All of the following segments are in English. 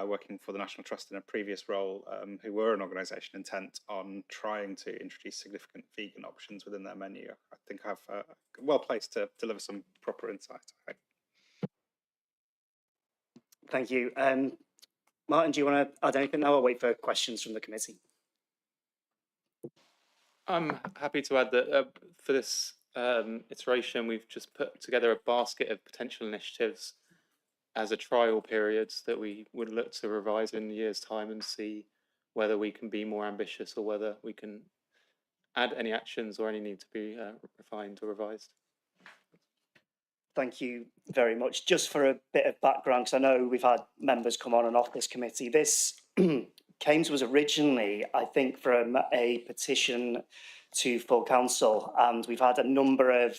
working for the National Trust in a previous role, who were an organisation intent on trying to introduce significant vegan options within their menu. I think I've well placed to deliver some proper insight. Thank you. Martin, do you want to add anything now? I'll wait for questions from the committee. I'm happy to add that for this iteration, we've just put together a basket of potential initiatives as a trial period that we would look to revise in a year's time and see whether we can be more ambitious or whether we can add any actions or any need to be refined or revised. Thank you very much. Just for a bit of background, because I know we've had members come on and off this committee. This came to us originally, I think, from a petition to full council, and we've had a number of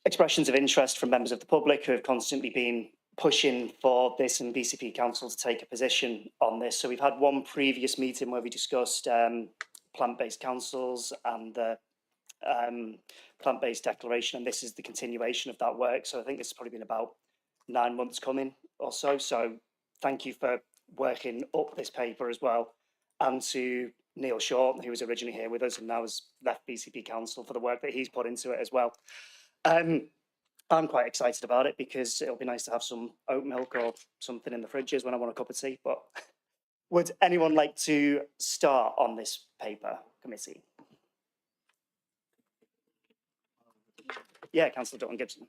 expressions of interest from members of the public who have constantly been pushing for this and BCP Council to take a position on this. So we've had one previous meeting where we discussed plant-based councils and the plant-based declaration, and this is the continuation of that work. So I think this has probably been about 9 months coming or so. So thank you for working up this paper as well, and to Neil Shaw, who was originally here with us and now has left BCP Council, for the work that he's put into it as well. I'm quite excited about it because it'll be nice to have some oat milk or something in the fridges when I want a cup of tea. But would anyone like to start on this paper, committee? Yeah, Councillor Dutton Gibson.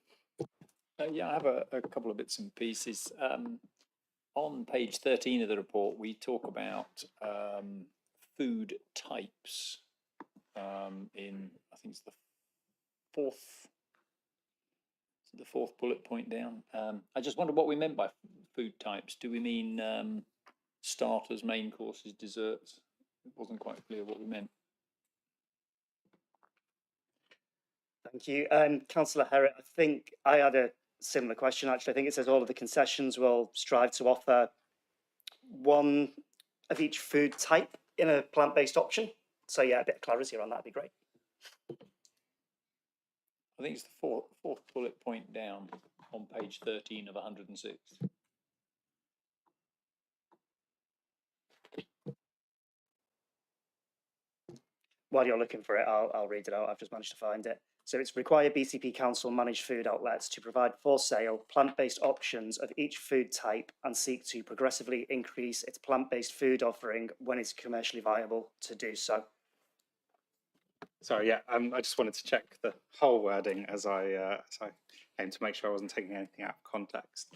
Yeah, I have a couple of bits and pieces. On page 13 of the report, we talk about food types in, I think it's the fourth bullet point down. I just wondered what we meant by food types. Do we mean starters, main courses, desserts? It wasn't quite clear what we meant. Thank you. Councillor Herritt, I think I had a similar question, actually. I think it says all of the concessions will strive to offer one of each food type in a plant-based option. So yeah, a bit of clarity around that would be great. I think it's the fourth bullet point down on page 13 of 106. While you're looking for it, I'll read it out. I've just managed to find it. So it's require BCP Council managed food outlets to provide for sale plant-based options of each food type and seek to progressively increase its plant-based food offering when it's commercially viable to do so. Sorry, yeah, I just wanted to check the whole wording as I aim to make sure I wasn't taking anything out of context.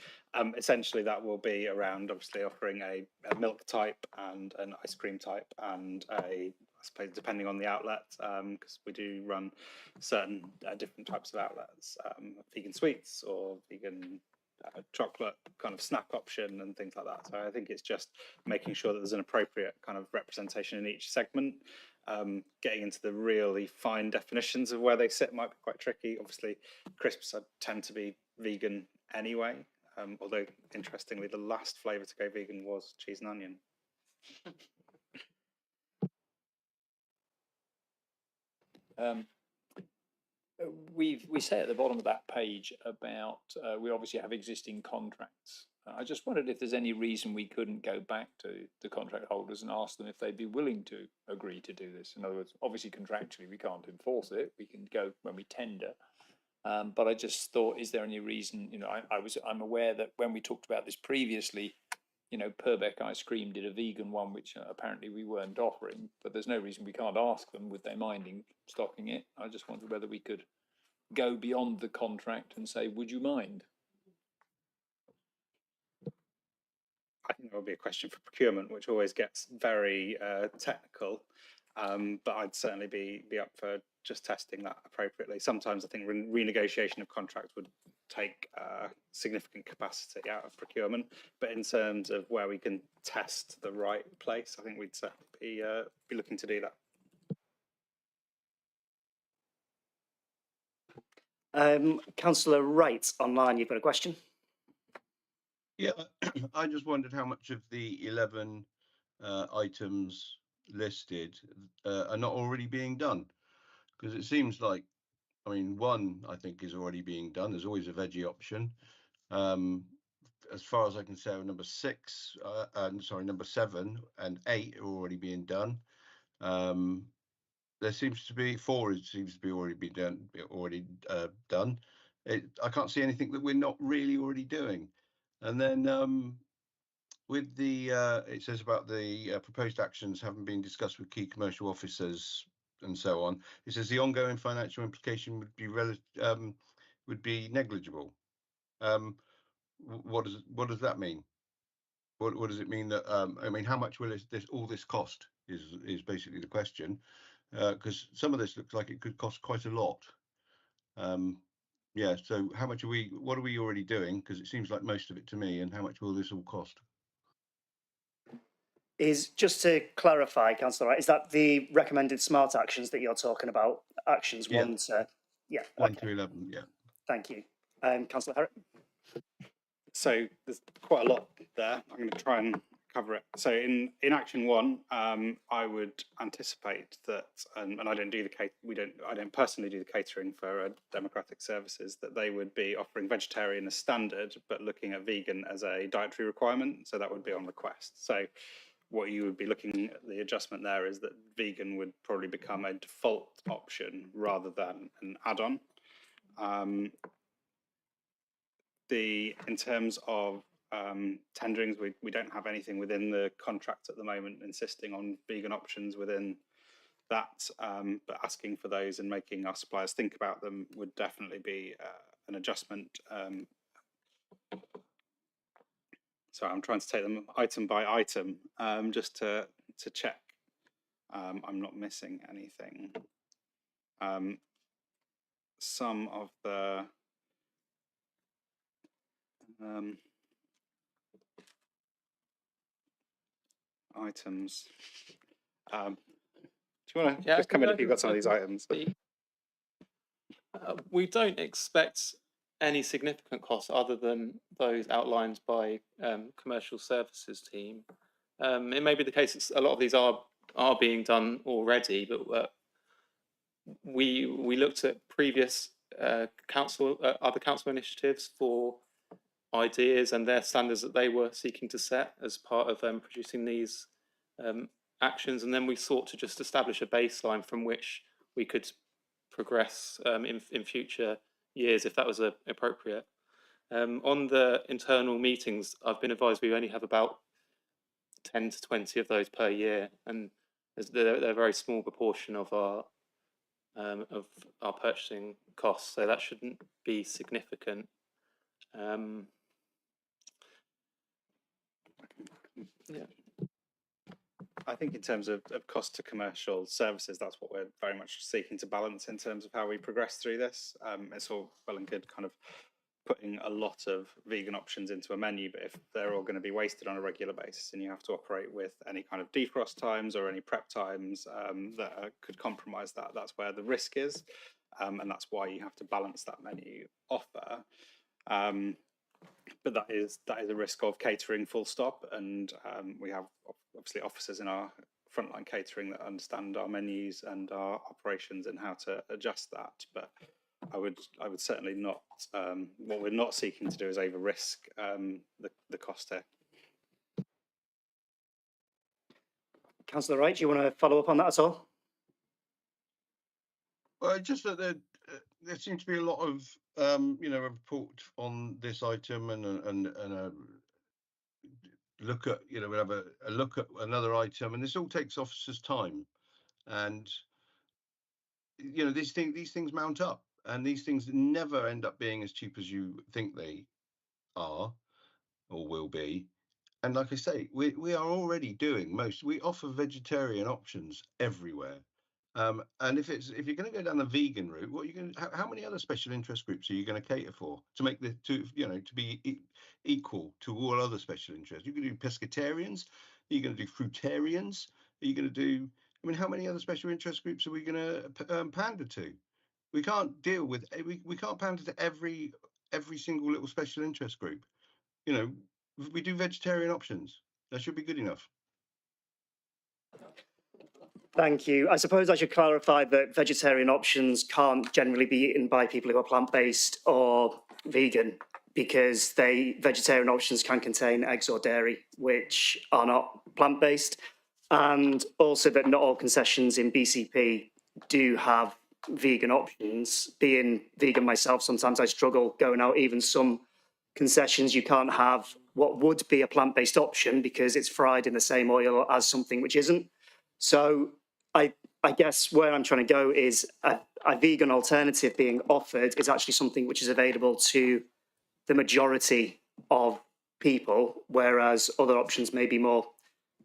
Essentially, that will be around obviously offering a milk type and an ice cream type and I suppose depending on the outlet, because we do run certain different types of outlets, vegan sweets or vegan chocolate kind of snack option and things like that. So I think it's just making sure that there's an appropriate kind of representation in each segment. Getting into the really fine definitions of where they sit might be quite tricky. Obviously, crisps tend to be vegan anyway, although interestingly, the last flavour to go vegan was cheese and onion. We say at the bottom of that page about we obviously have existing contracts. I just wondered if there's any reason we couldn't go back to the contract holders and ask them if they'd be willing to agree to do this. In other words, obviously contractually we can't enforce it. We can go when we tender. But I just thought, is there any reason? You know, I'm aware that when we talked about this previously, you know, Purbeck Ice Cream did a vegan one, which apparently we weren't offering. But there's no reason we can't ask them would they mind stocking it. I just wondered whether we could go beyond the contract and say, would you mind? I think that would be a question for procurement, which always gets very technical. But I'd certainly be up for just testing that appropriately. Sometimes I think renegotiation of contracts would take significant capacity out of procurement. But in terms of where we can test the right place, I think we'd certainly be looking to do that. Councillor Wright, online, you've got a question? Yeah, I just wondered how much of the 11 items listed are not already being done, because it seems like, I mean, one I think is already being done. There's always a veggie option. as far as I can say, number 6, number 7 and 8 are already being done. There seems to be 4 seems to be already done. I can't see anything that we're not really already doing. And then with the it says about the proposed actions having been discussed with key commercial officers and so on. It says the ongoing financial implication would be negligible. What does that mean? What does it mean that I mean, how much will all this cost is basically the question, because some of this looks like it could cost quite a lot. Yeah, so how much what are we already doing, because it seems like most of it to me, and how much will this all cost? Is, just to clarify, Councillor Wright, is that the recommended smart actions that you're talking about? Actions Yeah. 1 to, yeah, 1 okay. to 11, yeah. Thank you. Councillor Herrick? So there's quite a lot there. I'm going to try and cover it. So in action 1, I would anticipate that, and I don't do I don't personally do the catering for democratic services, that they would be offering vegetarian as standard, but looking at vegan as a dietary requirement. So that would be on request. So what you would be looking at, the adjustment there is that vegan would probably become a default option rather than an add-on. In terms of tenderings, we don't have anything within the contract at the moment insisting on vegan options within that, but asking for those and making our suppliers think about them would definitely be an adjustment. So I'm trying to take them item by item, just to check I'm not missing anything. Some of the items. Do you want to just come in if you've got some of these items? We don't expect any significant costs other than those outlined by commercial services team. It may be the case that a lot of these are being done already, but we looked at previous other council initiatives for ideas and their standards that they were seeking to set as part of producing these actions, and then we sought to just establish a baseline from which we could progress in future years if that was appropriate. On the internal meetings, I've been advised we only have about 10 to 20 of those per year, and they're a very small proportion of our purchasing costs, so that shouldn't be significant. Yeah. I think in terms of cost to commercial services, that's what we're very much seeking to balance in terms of how we progress through this. It's all well and good kind of putting a lot of vegan options into a menu, but if they're all going to be wasted on a regular basis and you have to operate with any kind of defrost times or any prep times that could compromise that, that's where the risk is. And that's why you have to balance that menu offer. But that is a risk of catering full stop, and we have obviously officers in our frontline catering that understand our menus and our operations and how to adjust that. But I would certainly not. What we're not seeking to do is over risk the cost here. Councillor Wright, do you want to follow up on that at all? Well, just that there seems to be a lot of a report on this item and a look at we'll have a look at another item, and this all takes officers' time, and these things mount up, and these things never end up being as cheap as you think they are or will be. And like I say, we are already doing we offer vegetarian options everywhere. And if you're going to go down the vegan route, what are you going to, how many other special interest groups are you going to cater for to make to be equal to all other special interests? You're going to do pescatarians, are you going to do fruitarians, are you going to do, I mean, how many other special interest groups are we going to pander to? We can't deal with, we can't pander to every single little special interest group. We do vegetarian options. That should be good enough. Thank you. I suppose I should clarify that vegetarian options can't generally be eaten by people who are plant-based or vegan. because vegetarian options can contain eggs or dairy, which are not plant-based, and also that not all concessions in BCP do have vegan options. Being vegan myself, sometimes I struggle going out. Even some concessions, you can't have what would be a plant-based option because it's fried in the same oil as something which isn't. So I guess where I'm trying to go is a vegan alternative being offered is actually something which is available to the majority of people, whereas other options may be more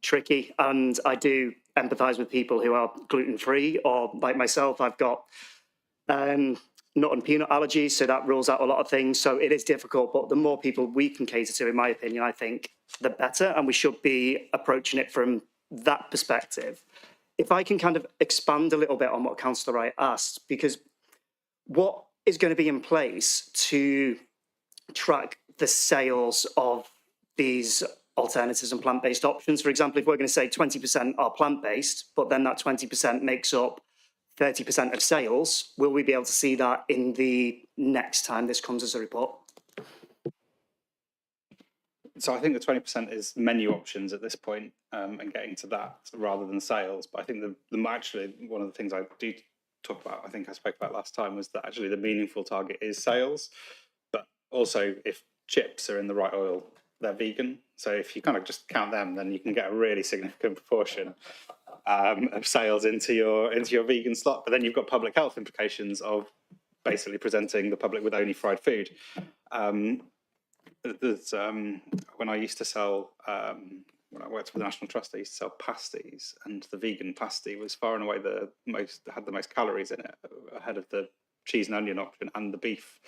tricky. And I do empathise with people who are gluten-free, or like myself, I've got nut and peanut allergies, so that rules out a lot of things. So it is difficult, but the more people we can cater to, in my opinion, I think the better, and we should be approaching it from that perspective. If I can kind of expand a little bit on what Councillor Wright asked, because what is going to be in place to track the sales of these alternatives and plant-based options? For example, if we're going to say 20% are plant-based, but then that 20% makes up 30% of sales, will we be able to see that in the next time this comes as a report? So I think the 20% is menu options at this point, and getting to that rather than sales. But I think actually one of the things I do talk about, I think I spoke about last time, was that actually the meaningful target is sales. But also, if chips are in the right oil, they're vegan. So if you kind of just count them, then you can get a really significant proportion of sales into your vegan slot. But then you've got public health implications of basically presenting the public with only fried food. When I used to sell, when I worked for the National Trust, I used to sell pasties, and the vegan pasty was far and away had the most calories in it, ahead of the cheese and onion option and the beef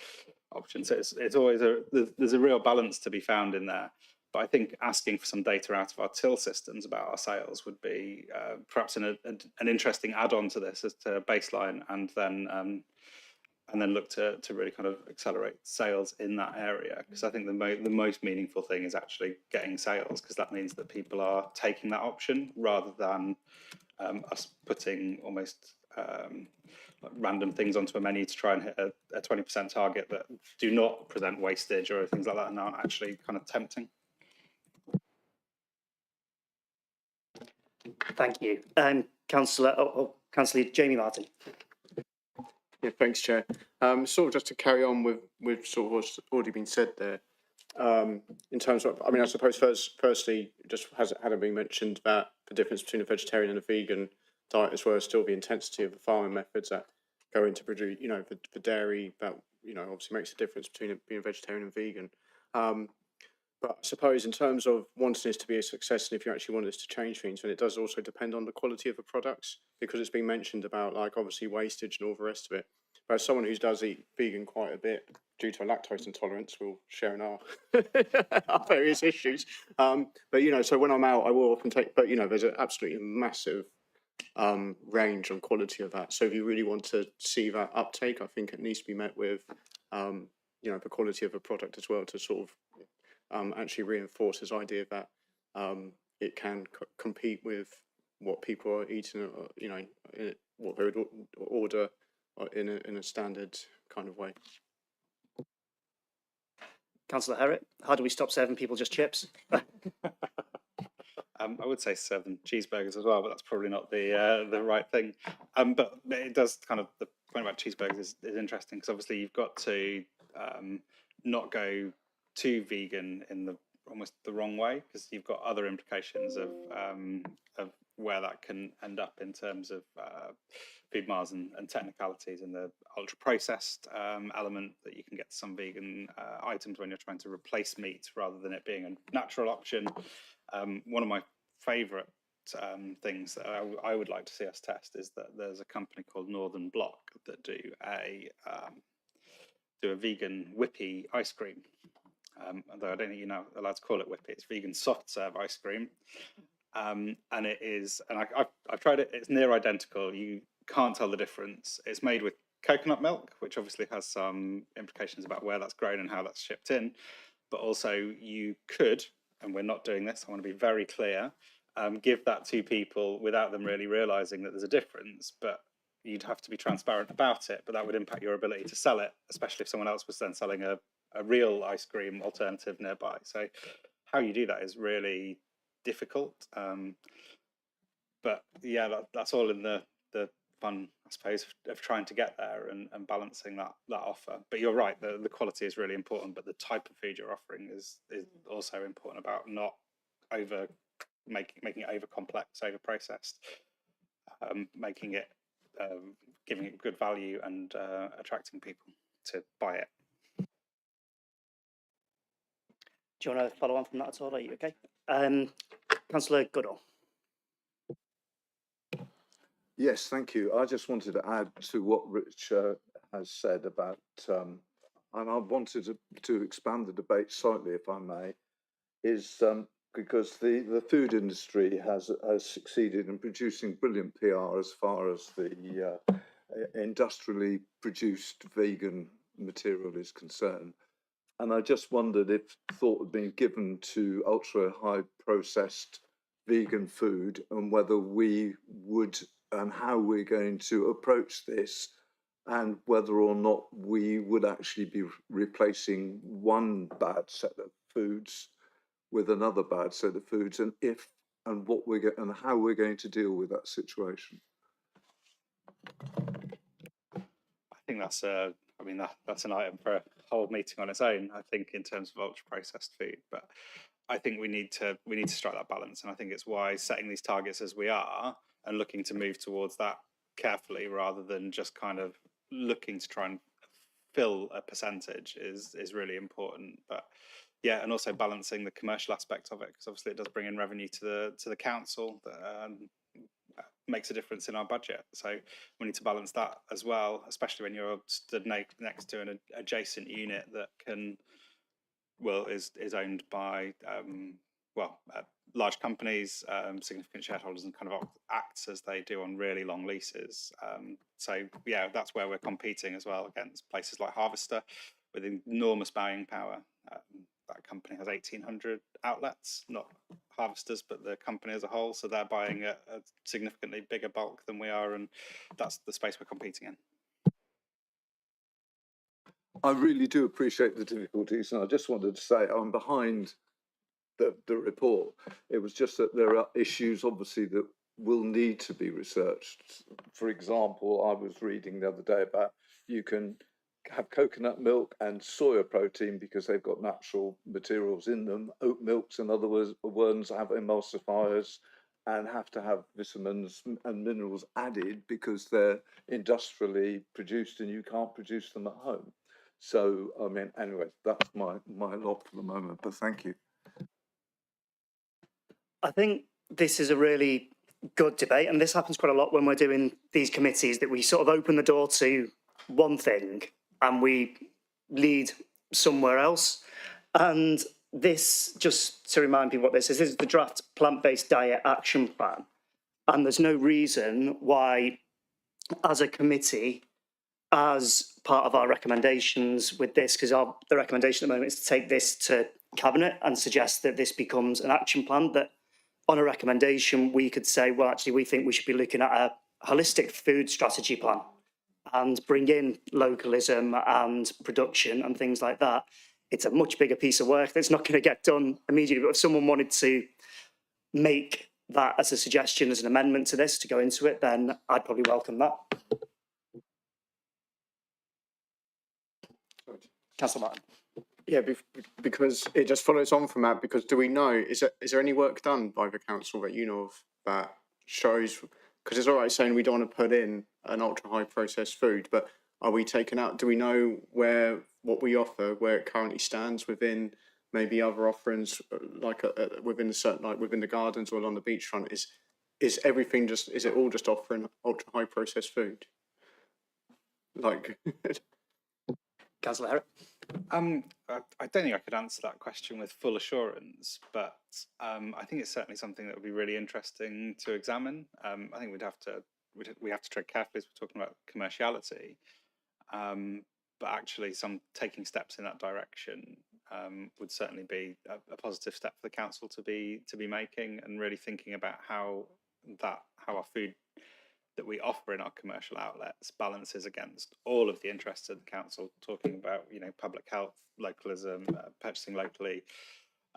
option. So it's always there's a real balance to be found in there. But I think asking for some data out of our till systems about our sales would be perhaps an interesting add-on to this as to baseline, and then look to really kind of accelerate sales in that area. Because I think the most meaningful thing is actually getting sales, because that means that people are taking that option rather than us putting almost like random things onto a menu to try and hit a 20% target that do not present wastage or things like that, and aren't actually kind of tempting. Thank you. Councillor Jamie Martin. Yeah, thanks, Chair. Sort of just to carry on with sort of what's already been said there. In terms of, I mean, I suppose firstly, just hadn't been mentioned that the difference between a vegetarian and a vegan diet, as well as still the intensity of the farming methods that go into produce, you know, for dairy, that, you know, obviously makes a difference between it being vegetarian and vegan. But I suppose in terms of wanting this to be a success, and if you actually want this to change things, then it does also depend on the quality of the products, because it's been mentioned about, like, obviously wastage and all the rest of it. But as someone who does eat vegan quite a bit due to a lactose intolerance, we'll share in our various issues. But, you know, so when I'm out, I will often take, but, you know, there's an absolutely massive range and quality of that. So if you really want to see that uptake, I think it needs to be met with, you know, the quality of a product as well, to sort of actually reinforce this idea that it can compete with what people are eating, you know, what they would order in a standard kind of way. Councillor Herrick, how do we stop serving people just chips? I would say 7 cheeseburgers as well, but that's probably not the right thing. But it does kind of, the point about cheeseburgers is interesting, because obviously you've got to not go too vegan in almost the wrong way, because you've got other implications of where that can end up in terms of food miles and technicalities, and the ultra processed element that you can get to some vegan items when you're trying to replace meat rather than it being a natural option. One of my favourite things that I would like to see us test is that there's a company called Northern Block that do a vegan whippy ice cream. Although I don't think you're now allowed to call it whippy, it's vegan soft serve ice cream. And it is, and I've tried it, it's near identical. You can't tell the difference. It's made with coconut milk, which obviously has some implications about where that's grown and how that's shipped in. But also you could, and we're not doing this, I want to be very clear, give that to people without them really realizing that there's a difference, but you'd have to be transparent about it, but that would impact your ability to sell it, especially if someone else was then selling a a real ice cream alternative nearby. So how you do that is really difficult. But yeah, that's all in the fun, I suppose, of trying to get there and balancing that offer. But you're right, the quality is really important, but the type of food you're offering is also important, about not over making it over complex, over processed, making it giving it good value and attracting people to buy it. Do you want to follow on from that at all? Are you okay? Councillor Goodall. Yes, thank you. I just wanted to add to what Rich has said about, and I wanted to expand the debate slightly, if I may, is because the food industry has succeeded in producing brilliant PR as far as the industrially produced vegan material is concerned. And I just wondered if thought had been given to ultra high processed vegan food and whether we would and how we're going to approach this, and whether or not we would actually be replacing one bad set of foods with another bad set of foods, and if and what we're and how we're going to deal with that situation. I think that's that's an item for a whole meeting on its own, I think, in terms of ultra processed food. But I think we need to strike that balance, and I think it's why setting these targets as we are and looking to move towards that carefully rather than just kind of looking to try and fill a percentage is really important. But yeah, and also balancing the commercial aspect of it, because obviously it does bring in revenue to the council that makes a difference in our budget. So we need to balance that as well, especially when you're stood next to an adjacent unit that is owned by large companies, significant shareholders, and kind of acts as they do on really long leases. So yeah, that's where we're competing as well against places like Harvester with enormous buying power. That company has 1,800 outlets, not Harvesters, but the company as a whole. So they're buying a significantly bigger bulk than we are, and that's the space we're competing in. I really do appreciate the difficulties, and I just wanted to say I'm behind the report. It was just that there are issues, obviously, that will need to be researched. For example, I was reading the other day about you can have coconut milk and soya protein because they've got natural materials in them. Oat milks, in other words, have emulsifiers and have to have vitamins and minerals added because they're industrially produced and you can't produce them at home. So, I mean, anyway, that's my lot for the moment, but thank you. I think this is a really good debate, and this happens quite a lot when we're doing these committees, that we sort of open the door to one thing and we lead somewhere else. And this, just to remind people what this is the draft plant-based diet action plan. And there's no reason why, as a committee, as part of our recommendations with this, because the recommendation at the moment is to take this to Cabinet and suggest that this becomes an action plan, that on a recommendation, we could say, well, actually, we think we should be looking at a holistic food strategy plan and bring in localism and production and things like that. It's a much bigger piece of work that's not going to get done immediately. But if someone wanted to make that as a suggestion, as an amendment to this, to go into it, then I'd probably welcome that. Councillor Martin. Yeah, because it just follows on from that. Because do we know, is there any work done by the council that you know of that shows? Because it's all right saying we don't want to put in an ultra high processed food, but are we taking out? Do we know what we offer, where it currently stands within maybe other offerings, like within the gardens or along the beachfront? Is everything just? Is it all just offering ultra high processed food? Like. Councillor Herrick. I don't think I could answer that question with full assurance, but I think it's certainly something that would be really interesting to examine. I think we have to tread carefully as we're talking about commerciality, but actually, taking steps in that direction would certainly be a positive step for the council to be making, and really thinking about how our food, that we offer in our commercial outlets balances against all of the interests of the council, talking about, you know, public health, localism, purchasing locally,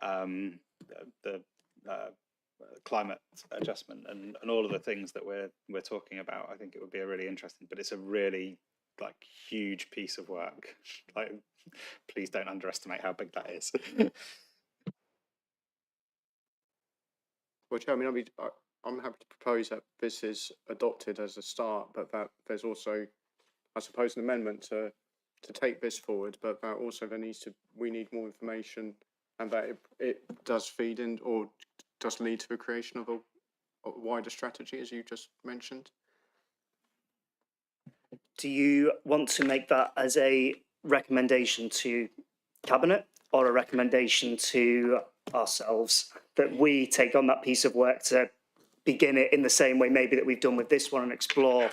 the climate adjustment, and all of the things that we're talking about. I think it would be a really interesting, but it's a really like huge piece of work. Like, please don't underestimate how big that is. Well, Chair, I mean, I'm happy to propose that this is adopted as a start, but that there's also, I suppose, an amendment to take this forward, but that also we need more information, and that it does feed in or does lead to the creation of a wider strategy, as you just mentioned. Do you want to make that as a recommendation to Cabinet or a recommendation to ourselves, that we take on that piece of work to begin it in the same way maybe that we've done with this one and explore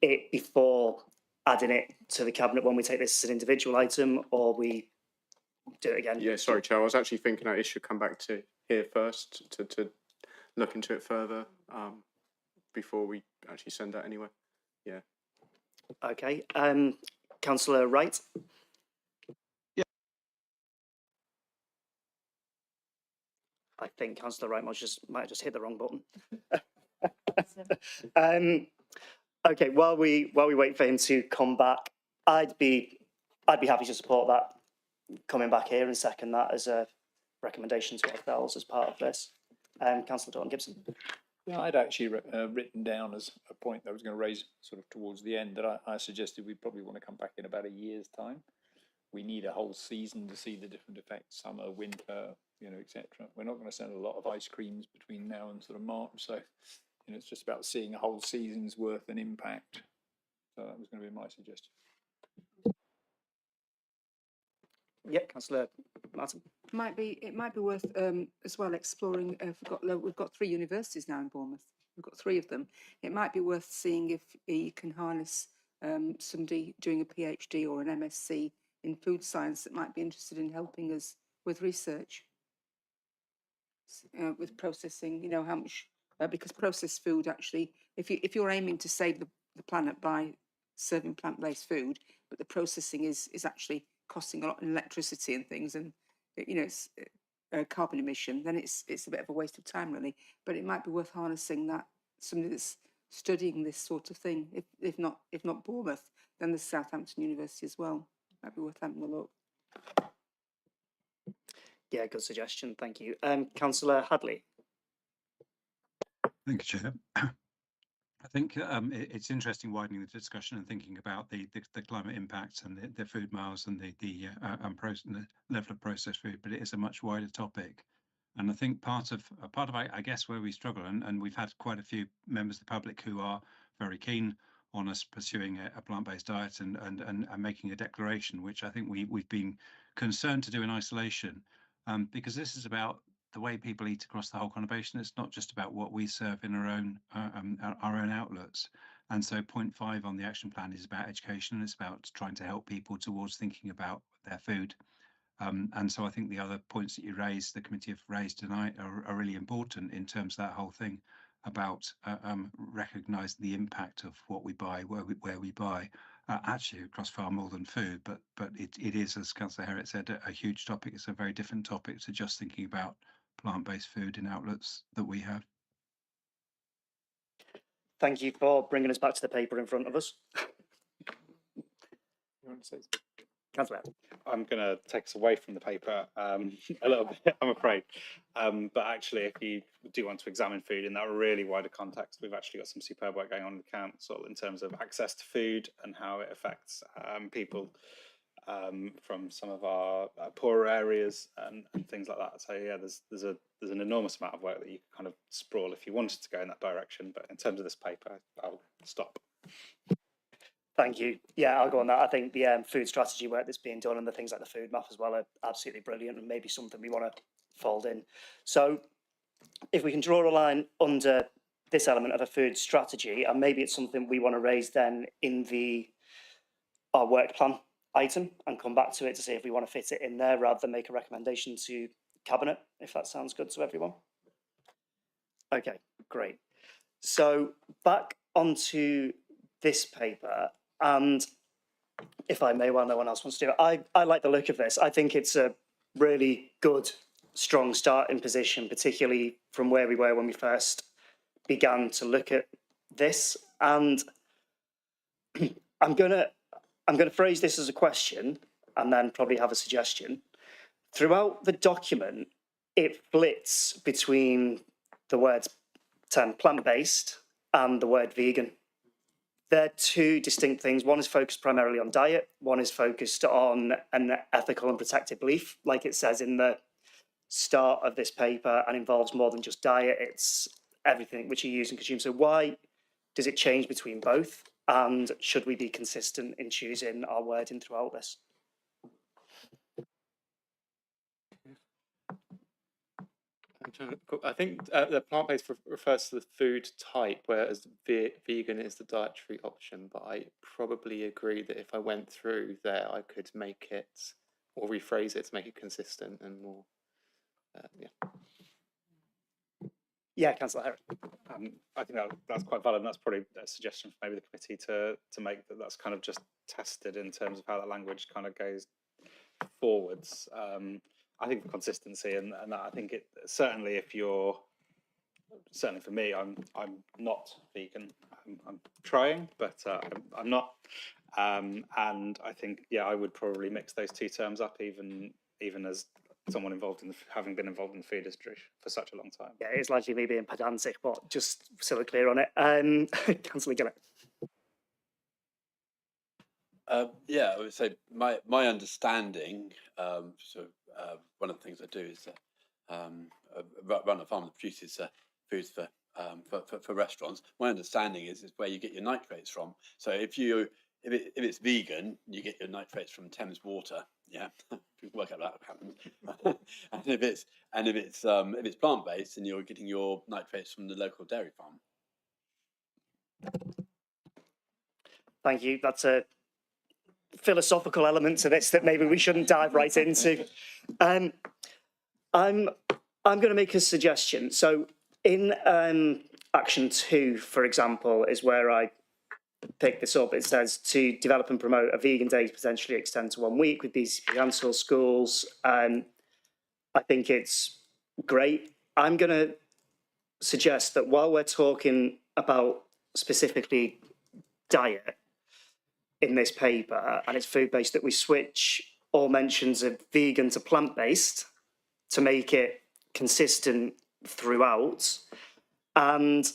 it before adding it to the Cabinet when we take this as an individual item, or we do it again? Yeah, sorry, Chair, I was actually thinking that it should come back to here first to look into it further before we actually send that anywhere. Yeah. Okay, Councillor Wright. Yeah. I think Councillor Wright might have just hit the wrong button. Okay, while we wait for him to come back, I'd be happy to support that coming back here and second that as a recommendation to ourselves as part of this. Councillor Dalton Gibson. Yeah, I'd actually written down as a point that I was going to raise sort of towards the end that I suggested we probably want to come back in about a year's time. We need a whole season to see the different effects, summer, winter, you know, etc. We're not going to send a lot of ice creams between now and sort of March, so you know, it's just about seeing a whole season's worth an impact. So that was going to be my suggestion. Yep, Councillor Martin. It might be worth as well exploring. We've got 3 universities now in Bournemouth. We've got 3 of them. It might be worth seeing if you can harness somebody doing a PhD or an MSc in food science that might be interested in helping us with research, with processing. You know how much because processed food actually, if you're aiming to save the planet by serving plant-based food, but the processing is actually costing a lot in electricity and things, and you know it's carbon emission, then it's a bit of a waste of time really. But it might be worth harnessing that somebody that's studying this sort of thing. If not Bournemouth, then there's Southampton University as well. Might be worth having a look. Yeah, good suggestion. Thank you. Councillor Hadley. Thank you, Chair. I think it's interesting widening the discussion and thinking about the climate impacts and the food miles and the level of processed food, but it is a much wider topic. And I think part of I guess where we struggle, and we've had quite a few members of the public who are very keen on us pursuing a plant-based diet and making a declaration, which I think we've been concerned to do in isolation, because this is about the way people eat across the whole conurbation. It's not just about what we serve in our own outlets. And so point 5 on the action plan is about education. It's about trying to help people towards thinking about their food. And so I think the other points that you raised, the committee have raised tonight, are really important in terms of that whole thing about recognising the impact of what we buy, where we buy, actually across far more than food. But it is, as Councillor Herriott said, a huge topic. It's a very different topic to just thinking about plant-based food in outlets that we have. Thank you for bringing us back to the paper in front of us. You want to say? Councillor. I'm going to take us away from the paper a little bit, I'm afraid. But actually, if you do want to examine food in that really wider context, we've actually got some superb work going on in the council in terms of access to food and how it affects people from some of our poorer areas and things like that. So yeah, there's an enormous amount of work that you can kind of sprawl if you wanted to go in that direction. But in terms of this paper, I'll stop. Thank you. Yeah, I'll go on that. I think the food strategy work that's being done and the things like the food map as well are absolutely brilliant, and maybe something we want to fold in. So if we can draw a line under this element of a food strategy, and maybe it's something we want to raise then in our work plan item and come back to it to see if we want to fit it in there rather than make a recommendation to Cabinet, if that sounds good to everyone. Okay, great. So back onto this paper, and if I may, while no one else wants to do it, I like the look of this. I think it's a really good, strong starting position, particularly from where we were when we first began to look at this. And I'm gonna phrase this as a question and then probably have a suggestion. Throughout the document, it flits between the words term plant-based and the word vegan. They're two distinct things. One is focused primarily on diet. One is focused on an ethical and protected belief, like it says in the start of this paper, and involves more than just diet. It's everything which you use and consume. So why does it change between both? And should we be consistent in choosing our wording throughout this? I think the plant-based refers to the food type, whereas vegan is the dietary option. But I probably agree that if I went through there, I could make it or rephrase it to make it consistent and more. Yeah. Yeah, Councillor Herrick. I think that's quite valid. And that's probably a suggestion for maybe the committee to make that's kind of just tested in terms of how that language kind of goes forwards. I think for consistency and that, I think it certainly if you're certainly for me, I'm not vegan. I'm trying, but I'm not. And I think I would probably mix those two terms up, even as someone involved in having been involved in the food industry for such a long time. Yeah, it's largely me being pedantic, but just so we're clear on it. Councillor Gillett. Yeah, I would say my understanding. One of the things I do is run a farm that produces foods for restaurants. My understanding is where you get your nitrates from. So if it's vegan, you get your nitrates from Thames water. Yeah, you work out that happens. and if it's plant based, then you're getting your nitrates from the local dairy farm. Thank you. That's a philosophical element to this that maybe we shouldn't dive right into. I'm going to make a suggestion. So in action 2, for example, is where I pick this up. It says to develop and promote a vegan day to potentially extend to 1 week with BCP council schools. I think it's great. I'm going to suggest that while we're talking about specifically diet in this paper, and it's food-based, that we switch all mentions of vegan to plant-based to make it consistent throughout. And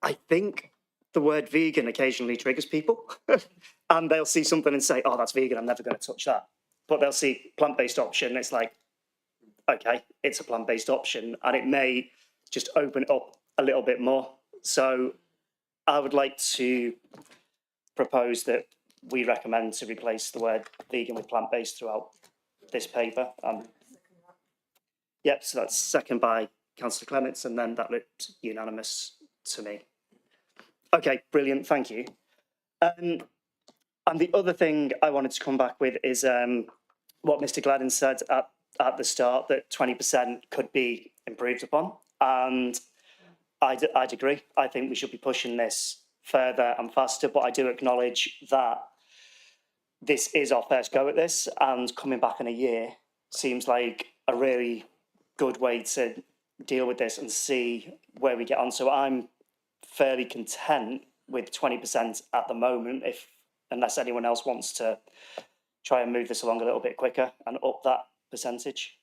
I think the word vegan occasionally triggers people and they'll see something and say, oh, that's vegan, I'm never going to touch that. But they'll see plant-based option, it's like, okay, it's a plant-based option, and it may just open it up a little bit more. So I would like to propose that we recommend to replace the word vegan with plant-based throughout this paper. Yep, so that's second by Councillor Clements, and then that looked unanimous to me. Okay, brilliant, thank you. And the other thing I wanted to come back with is what Mr. Gladden said at the start, that 20% could be improved upon. And I'd agree. I think we should be pushing this further and faster, but I do acknowledge that this is our first go at this, and coming back in a year seems like a really good way to deal with this and see where we get on. So I'm fairly content with 20% at the moment, unless anyone else wants to try and move this along a little bit quicker and up that percentage.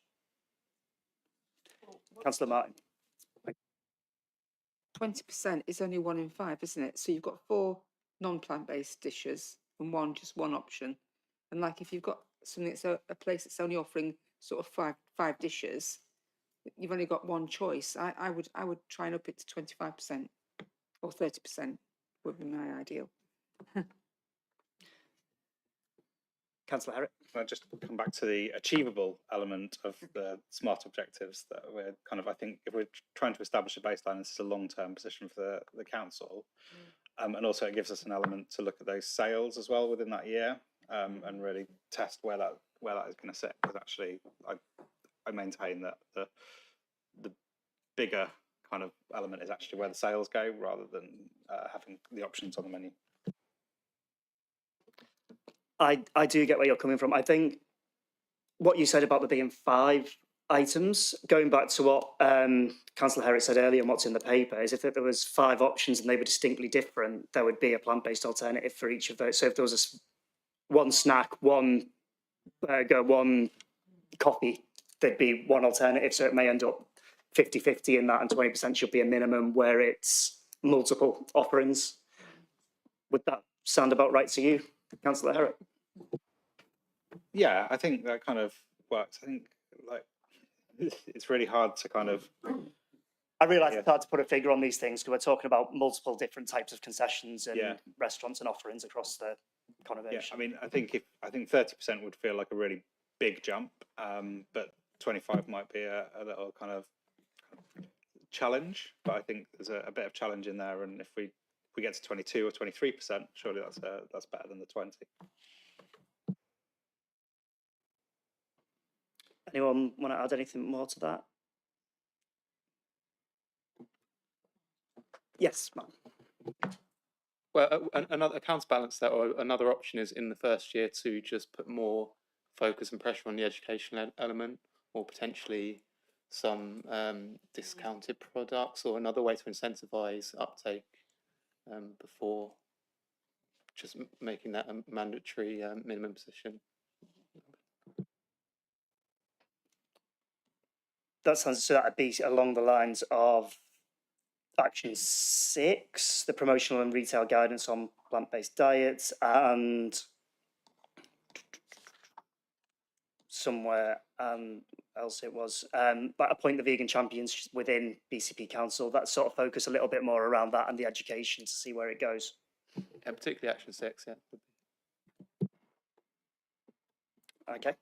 Councillor Martin. 20% is only 1 in 5, isn't it? So you've got 4 non-plant-based dishes and just one option. And like if you've got something that's a place that's only offering sort of five dishes, you've only got one choice. I would try and up it to 25% or 30% would be my ideal. Councillor Herrick. Can I just come back to the achievable element of the SMART objectives that we're kind of, I think if we're trying to establish a baseline, this is a long-term position for the council. And also it gives us an element to look at those sales as well within that year, and really test where that is going to sit. Because actually I maintain that the bigger kind of element is actually where the sales go, rather than having the options on the menu. I do get where you're coming from. I think what you said about there being 5 items, going back to what Councillor Herrick said earlier and what's in the paper, is if there was 5 options and they were distinctly different, there would be a plant-based alternative for each of those. So if there was one snack, one burger, one coffee, there'd be one alternative. So it may end up 50-50 in that, and 20% should be a minimum where it's multiple offerings. Would that sound about right to you, Councillor Herrick? Yeah, I think that kind of works. I think like it's really hard to kind of. I realise it's hard to put a figure on these things because we're talking about multiple different types of concessions and Yeah. restaurants and offerings across the conurbation. Yeah, I mean, I think 30% would feel like a really big jump, but 25 might be a little kind of challenge. But I think there's a bit of challenge in there, and if we get to 22 or 23%, surely that's better than the 20. Anyone want to add anything more to that? Yes, Matt. Well, another counterbalance that, or another option is in the first year to just put more focus and pressure on the education element, or potentially some discounted products, or another way to incentivize uptake before just making that a mandatory minimum position. That sounds, so that'd be along the lines of Action 6, the promotional and retail guidance on plant-based diets, and somewhere else it was, but appoint the vegan champions within BCP Council. That sort of focus a little bit more around that and the education to see where it goes. And particularly Action 6, yeah. Okay.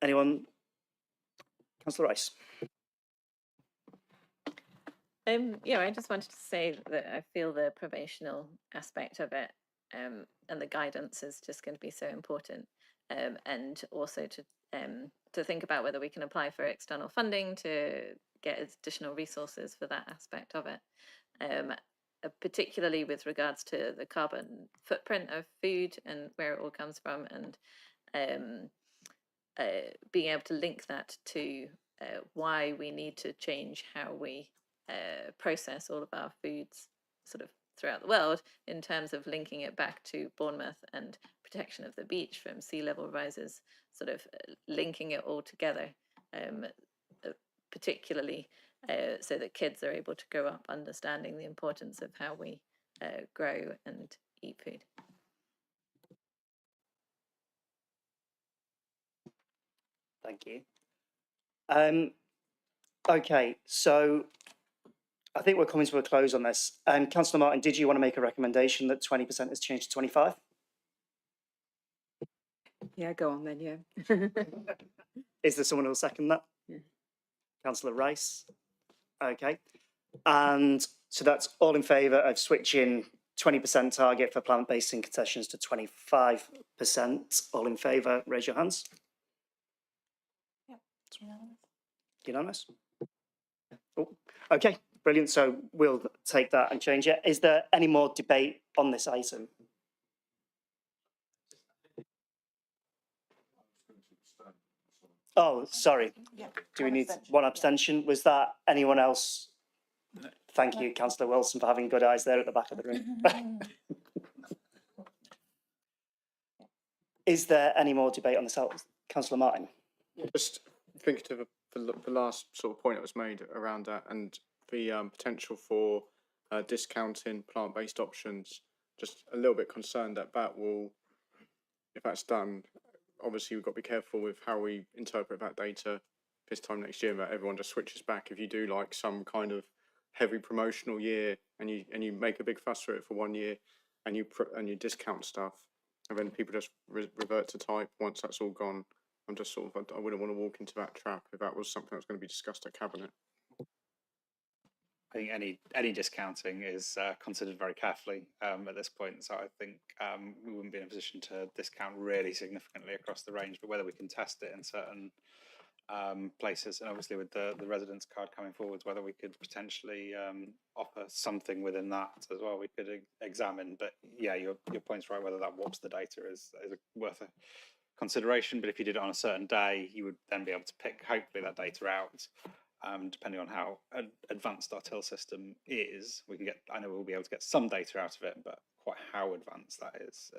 Anyone? Councillor Rice. Yeah, I just wanted to say that I feel the probational aspect of it and the guidance is just going to be so important, and also to think about whether we can apply for external funding to get additional resources for that aspect of it, particularly with regards to the carbon footprint of food and where it all comes from, and being able to link that to why we need to change how we process all of our foods sort of throughout the world, in terms of linking it back to Bournemouth and protection of the beach from sea level rises, sort of linking it all together, particularly so that kids are able to grow up understanding the importance of how we grow and eat food. Thank you. Okay, so I think we're coming to a close on this. And Councillor Martin, did you want to make a recommendation that 20% is changed to 25? Yeah, go on then, yeah. Is there someone who will second that? Yeah. Councillor Rice. Okay. And so that's all in favour of switching 20% target for plant-based in concessions to 25%. All in favour, raise your hands. Yeah, it's unanimous. Unanimous? Oh, okay, brilliant. So we'll take that and change it. Is there any more debate on this item? Oh, sorry. Yeah. Do we need one abstention? Was that anyone else? Thank you, Councillor Wilson, for having good eyes there at the back of the room. Is there any more debate on this? Councillor Martin? Just thinking of the last sort of point that was made around that, and the potential for discounting plant-based options. Just a little bit concerned that that will, if that's done, obviously we've got to be careful with how we interpret that data this time next year, that everyone just switches back. If you do like some kind of heavy promotional year and you make a big fuss for it for 1 year, and you discount stuff, and then people just revert to type once that's all gone. I'm just sort of, I wouldn't want to walk into that trap if that was something that was going to be discussed at Cabinet. I think any discounting is considered very carefully at this point. So I think we wouldn't be in a position to discount really significantly across the range, but whether we can test it in certain places, and obviously with the residence card coming forwards, whether we could potentially offer something within that as well. We could examine, but yeah, your point's right. Whether that warps the data is worth a consideration. But if you did it on a certain day, you would then be able to pick hopefully that data out. Depending on how advanced our till system is, we can get. I know we'll be able to get some data out of it, but quite how advanced that is,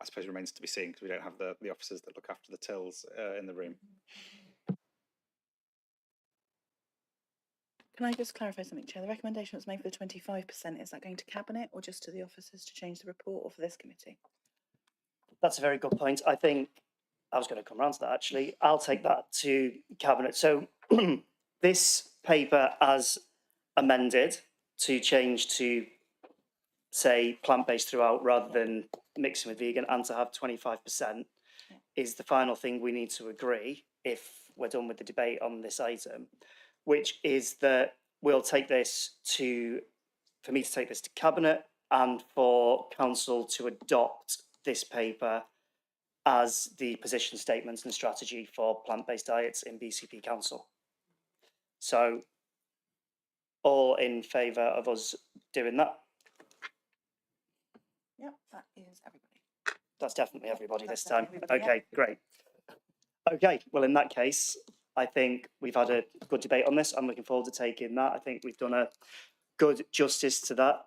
I suppose remains to be seen because we don't have the officers that look after the tills in the room. Can I just clarify something, Chair? The recommendation was made for the 25%. Is that going to Cabinet or just to the officers to change the report, or for this committee? That's a very good point. I think I was going to come round to that actually. I'll take that to Cabinet. So this paper as amended to change to say plant-based throughout rather than mixing with vegan and to have 25% is the final thing we need to agree if we're done with the debate on this item, which is that we'll take this to, for me to take this to Cabinet and for Council to adopt this paper as the position statements and strategy for plant-based diets in BCP Council. So all in favour of us doing that? Yep, that is everybody. That's definitely everybody That's this time. definitely everybody, Okay, great. Okay, well, in that case, I think we've had a good debate on this. I'm looking forward to taking that. I think we've done a good justice to that.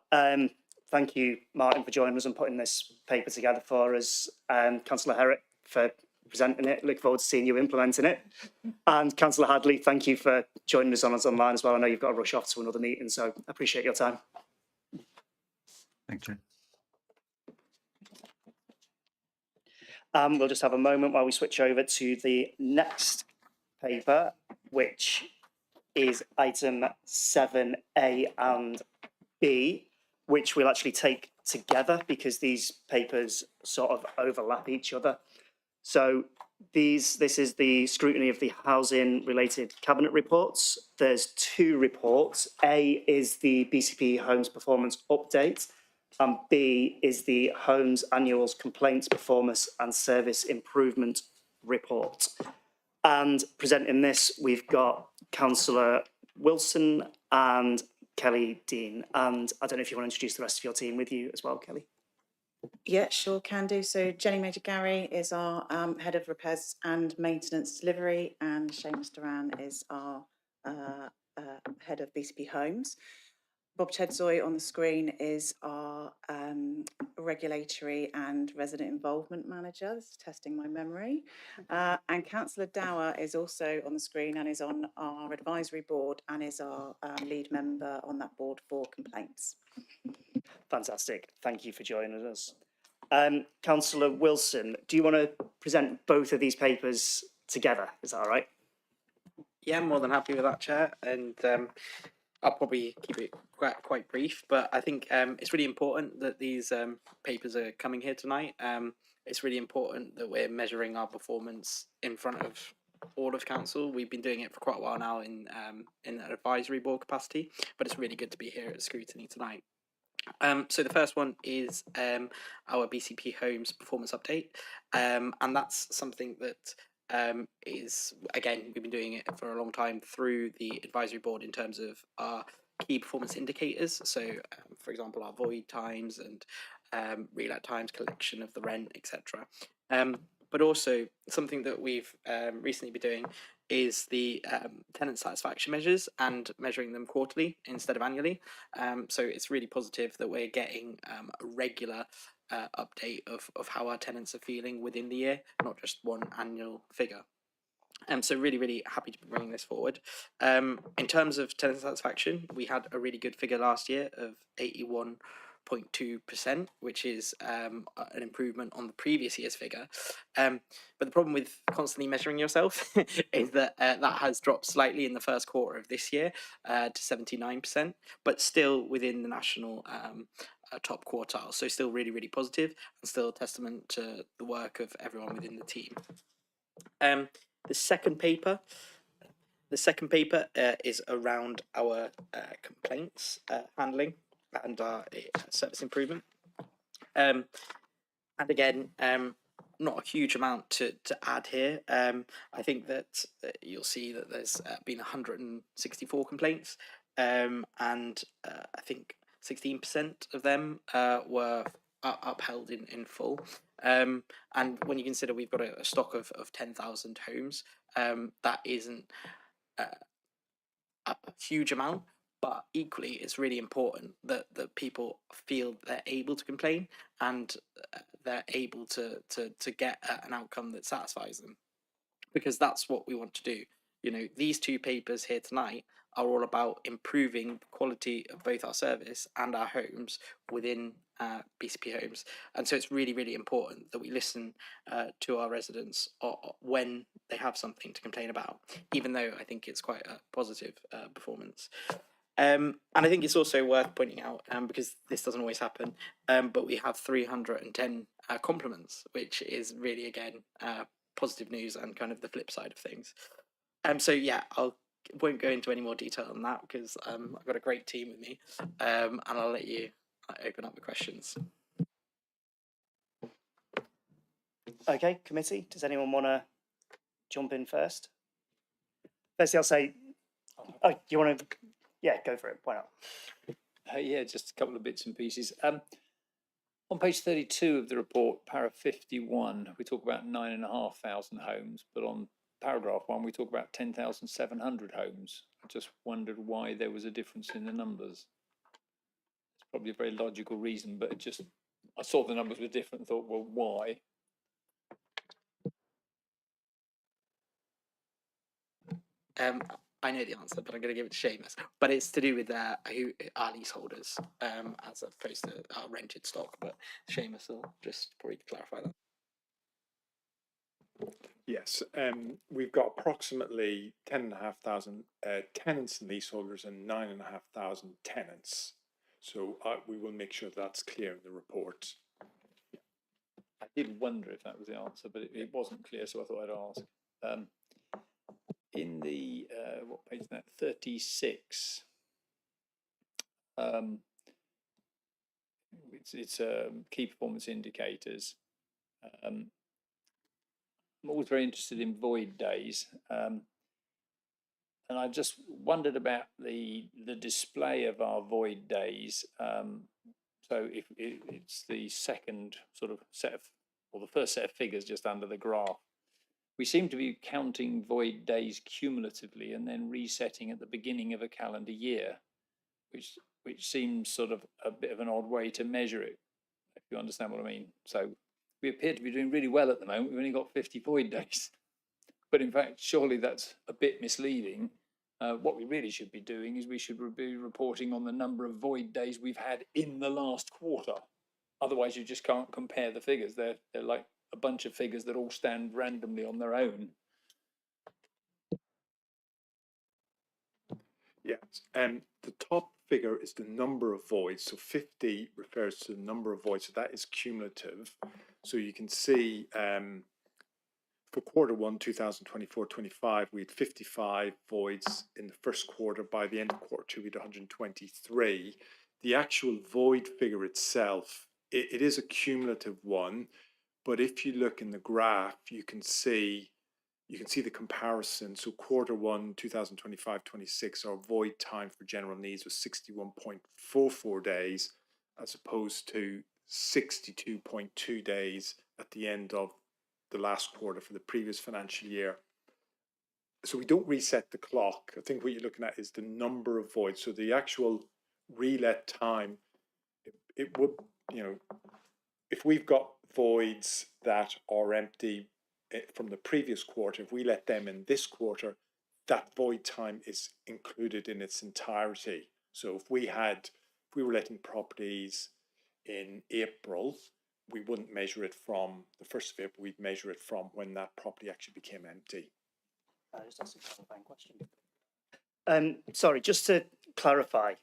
Thank you, Martin, for joining us and putting this paper together for us. Councillor Herrick for presenting it. Look forward to seeing you implementing it. And Councillor Hadley, thank you for joining us online as well. I know you've got to rush off to another meeting, so I appreciate your time. Thank you. We'll just have a moment while we switch over to the next paper, which is item 7A and B, which we'll actually take together because these papers sort of overlap each other. So this is the scrutiny of the housing related cabinet reports. There's two reports. A is the BCP Homes Performance Update, and B is the Homes Annual Complaints Performance and Service Improvement Report. And presenting this, we've got Councillor Wilson and Kelly Dean. And I don't know if you want to introduce the rest of your team with you as well, Kelly. Yeah, sure, can do. So Jenny Major-Gary is our Head of Repairs and Maintenance Delivery, and Seamus Duran is our Head of BCP Homes. Bob Chedzoy on the screen is our Regulatory and Resident Involvement Manager. This is testing my memory. And Councillor Dower is also on the screen and is on our advisory board and is our lead member on that board for complaints. Fantastic. Thank you for joining us. Councillor Wilson, do you want to present both of these papers together? Is that all right? Yeah, I'm more than happy with that, Chair. And I'll probably keep it quite brief, but I think it's really important that these papers are coming here tonight. It's really important that we're measuring our performance in front of all of Council. We've been doing it for quite a while now in an advisory board capacity, but it's really good to be here at Scrutiny tonight. So the first one is our BCP Homes Performance Update, and that's something that is, again, we've been doing it for a long time through the advisory board in terms of our key performance indicators. So, for example, our void times and relet times, collection of the rent, etc. But also something that we've recently been doing is the tenant satisfaction measures and measuring them quarterly instead of annually. So it's really positive that we're getting a regular update of how our tenants are feeling within the year, not just one annual figure. So really, really happy to be bringing this forward. In terms of tenant satisfaction, we had a really good figure last year of 81.2%, which is an improvement on the previous year's figure. But the problem with constantly measuring yourself is that that has dropped slightly in the first quarter of this year to 79%, but still within the national top quartile. So still really, really positive and still a testament to the work of everyone within the team. The second paper is around our complaints handling and our service improvement. And again, not a huge amount to add here. I think that you'll see that there's been 164 complaints, and I think 16% of them were upheld in full. And when you consider we've got a stock of 10,000 homes, that isn't a huge amount, but equally it's really important that people feel they're able to complain and they're able to get an outcome that satisfies them, because that's what we want to do. You know, these two papers here tonight are all about improving the quality of both our service and our homes within BCP homes. And so it's really, really important that we listen to our residents when they have something to complain about, even though I think it's quite a positive performance. And I think it's also worth pointing out, because this doesn't always happen, but we have 310 compliments, which is really, again, positive news and kind of the flip side of things. So yeah, won't go into any more detail on that because I've got a great team with me, and I'll let you open up the questions. Okay, committee, does anyone want to jump in first? Firstly, I'll say, oh, you want to, yeah, go for it, why not? Yeah, just a couple of bits and pieces. On page 32 of the report, para 51, we talk about 9,500 homes, but on paragraph 1, we talk about 10,700 homes. I just wondered why there was a difference in the numbers. It's probably a very logical reason, but I saw the numbers were different and thought, well, why? I know the answer, but I'm going to give it to Seamus. But it's to do with who are leaseholders, as opposed to our rented stock. But Seamus will just probably clarify that. Yes, we've got approximately 10,500 tenants and leaseholders and 9,500 tenants. So we will make sure that's clear in the report. I did wonder if that was the answer, but it wasn't clear, so I thought I'd ask. In the, what page is that, 36, it's key performance indicators. I'm always very interested in void days, and I just wondered about the display of our void days. So if it's the second sort of set of, or the first set of figures just under the graph, we seem to be counting void days cumulatively and then resetting at the beginning of a calendar year, which seems sort of a bit of an odd way to measure it, if you understand what I mean. So we appear to be doing really well at the moment. We've only got 50 void days, but in fact, surely that's a bit misleading. What we really should be doing is we should be reporting on the number of void days we've had in the last quarter. Otherwise, you just can't compare the figures. They're like a bunch of figures that all stand randomly on their own. Yes, and the top figure is the number of voids. So 50 refers to the number of voids. So that is cumulative. So you can see for quarter 1, 2024-25, we had 55 voids in the first quarter. By the end of quarter 2, we had 123. The actual void figure itself, it is a cumulative one, but if you look in the graph, you can see the comparison. So quarter 1, 2025-26, our void time for general needs was 61.44 days, as opposed to 62.2 days at the end of the last quarter for the previous financial year. So we don't reset the clock. I think what you're looking at is the number of voids. So the actual relet time, it would, you know, if we've got voids that are empty from the previous quarter, if we let them in this quarter, that void time is included in its entirety. So if we were letting properties in April, we wouldn't measure it from the 1st of April, we'd measure it from when that property actually became empty. Just a clarifying question. Sorry, just to clarify,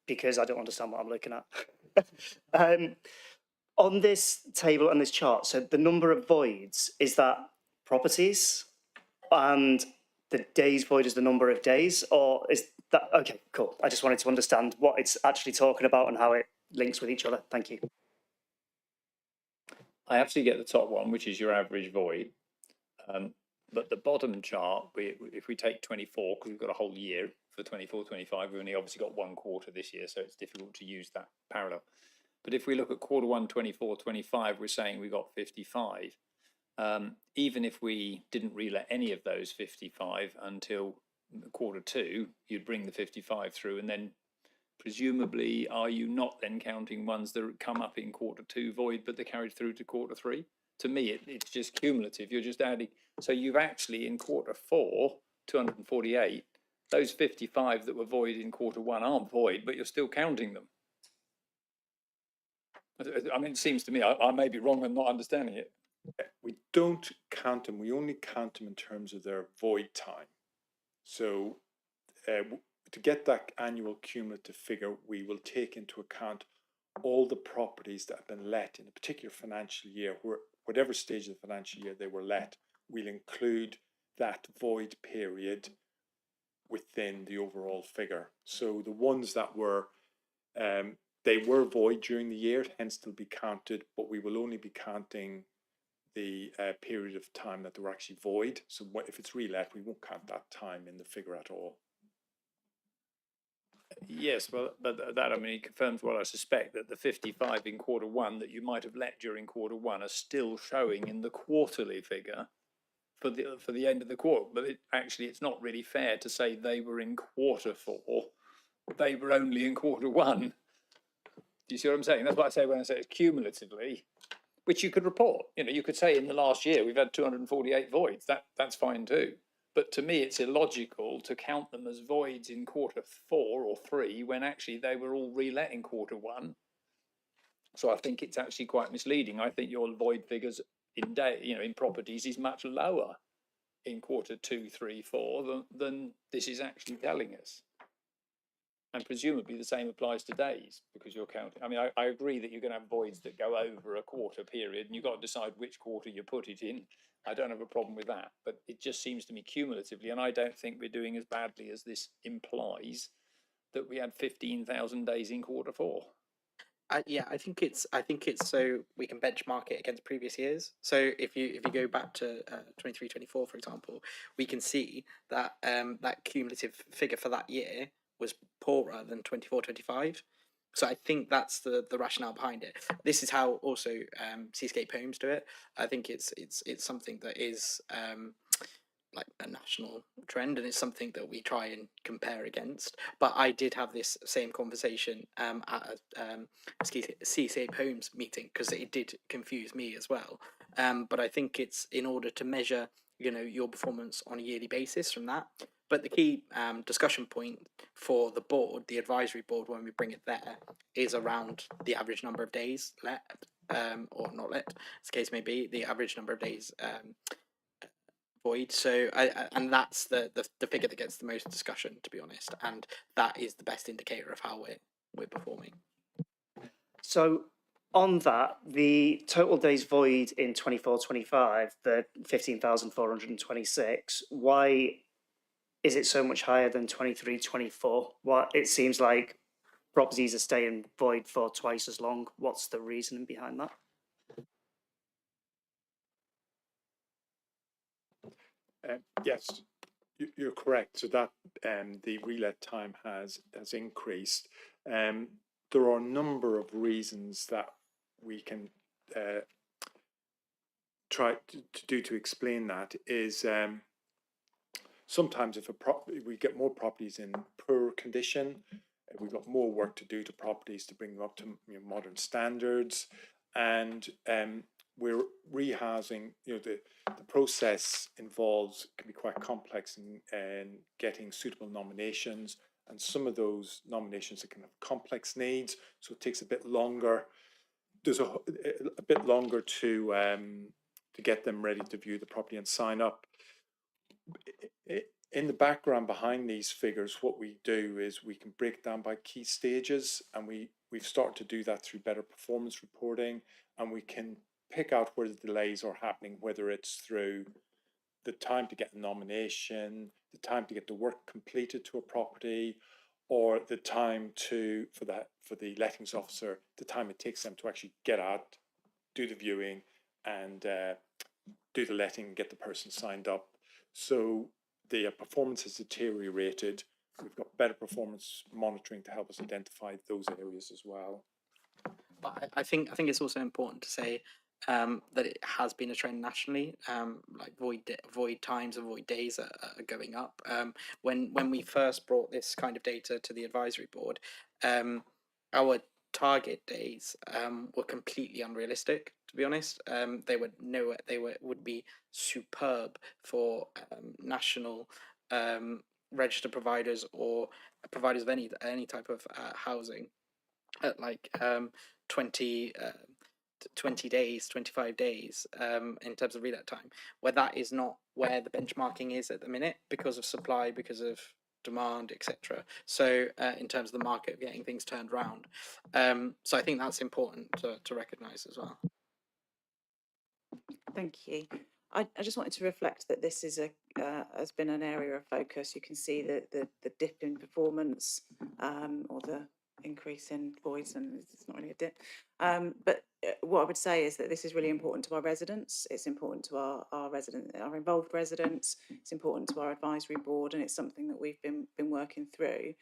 because I don't understand what I'm looking at. On this table and this chart, so the number of voids, is that properties? And the days void is the number of days? Or is that, okay, cool. I just wanted to understand what it's actually talking about and how it links with each other. Thank you. I absolutely get the top one, which is your average void. But the bottom chart, if we take 24, because we've got a whole year for 24, 25, we've only obviously got one quarter this year, so it's difficult to use that parallel. But if we look at quarter one, 24, 25, we're saying we got 55. Even if we didn't relet any of those 55 until quarter two, you'd bring the 55 through, and then presumably, are you not then counting ones that come up in quarter two void, but they're carried through to quarter three? To me, it's just cumulative. You're just adding. So you've actually, in quarter four, 248, those 55 that were void in quarter one aren't void, but you're still counting them. I mean, it seems to me, I may be wrong and not understanding it. We don't count them. We only count them in terms of their void time. So to get that annual cumulative figure, we will take into account all the properties that have been let in a particular financial year, whatever stage of the financial year they were let, we'll include that void period within the overall figure. So the ones that were, they were void during the year, hence they'll be counted, but we will only be counting the period of time that they were actually void. So if it's relet, we won't count that time in the figure at all. Yes, well, but that, I mean, it confirms what I suspect, that the 55 in quarter one that you might have let during quarter one are still showing in the quarterly figure for the end of the quarter. But it's not really fair to say they were in quarter four, they were only in quarter one. Do you see what I'm saying? That's what I say when I say it's cumulatively, which you could report. You know, you could say in the last year we've had 248 voids. That's fine too. But to me, it's illogical to count them as voids in quarter four or three when actually they were all relet in quarter one. So I think it's actually quite misleading. I think your void figures in properties is much lower in quarter two, three, four than this is actually telling us. And presumably the same applies to days, because you're counting. I mean, I agree that you're going to have voids that go over a quarter period, and you've got to decide which quarter you put it in. I don't have a problem with that, but it just seems to me cumulatively, and I don't think we're doing as badly as this implies, that we had 15,000 days in quarter four. Yeah, I think it's so we can benchmark it against previous years. So if you go back to 23, 24, for example, we can see that that cumulative figure for that year was poorer than 24, 25. So I think that's the rationale behind it. This is how also Seascape Homes do it. I think it's something that is like a national trend, and it's something that we try and compare against. But I did have this same conversation at a Seascape Homes meeting, because it did confuse me as well. But I think it's in order to measure, your performance on a yearly basis from that. But the key discussion point for the board, the advisory board, when we bring it there, is around the average number of days let, or not let, as the case may be, the average number of days void. So, and that's the figure that gets the most discussion, to be honest, and that is the best indicator of how we're performing. So on that, the total days void in 24-25, the 15,426, why is it so much higher than 23-24? What it seems like properties are staying void for twice as long. What's the reasoning behind that? Yes, you're correct. So that the relet time has increased. There are a number of reasons that we can try to do to explain that. Is sometimes if we get more properties in poor condition, we've got more work to do to properties to bring them up to modern standards, and we're rehousing. The process involves can be quite complex in getting suitable nominations, and some of those nominations can have complex needs, so it takes a bit longer. There's a bit longer to get them ready to view the property and sign up. In the background behind these figures, what we do is we can break down by key stages, and we've started to do that through better performance reporting, and we can pick out where the delays are happening, whether it's through the time to get a nomination, the time to get the work completed to a property, or the time for the lettings officer, the time it takes them to actually get out, do the viewing, and do the letting and get the person signed up. So the performance has deteriorated. We've got better performance monitoring to help us identify those areas as well. But I think it's also important to say that it has been a trend nationally. Like void times and void days are going up. When we first brought this kind of data to the advisory board, our target days were completely unrealistic. To be honest, they would be superb for national registered providers or providers of any type of housing at like 20 days, 25 days in terms of relet time, where that is not where the benchmarking is at the minute because of supply, because of demand, etc. So in terms of the market of getting things turned around. So I think that's important to recognise as well. Thank you. I just wanted to reflect that this is has been an area of focus. You can see the dip in performance or the increase in voids, and it's not really a dip. But what I would say is that this is really important to our residents. It's important to our involved residents. It's important to our advisory board, and it's something that we've been working through.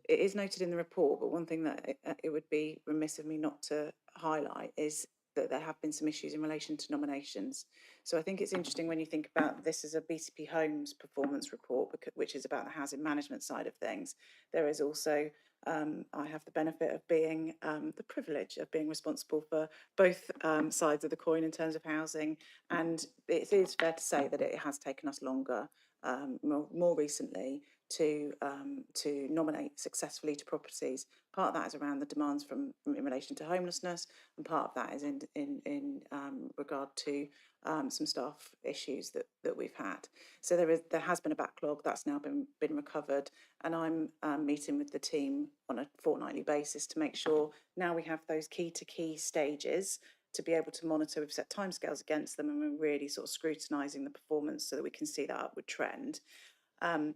It is noted in the report, but one thing that it would be remiss of me not to highlight is that there have been some issues in relation to nominations. So I think it's interesting when you think about this as a BCP Homes performance report, which is about the housing management side of things. There is also, I have the benefit of being, the privilege of being responsible for both sides of the coin in terms of housing. And it is fair to say that it has taken us longer, more recently, to nominate successfully to properties. Part of that is around the demands from in relation to homelessness, and part of that is in regard to some staff issues that we've had. So there has been a backlog that's now been recovered, and I'm meeting with the team on a fortnightly basis to make sure now we have those key stages to be able to monitor. We've set timescales against them, and we're really sort of scrutinising the performance so that we can see that upward trend.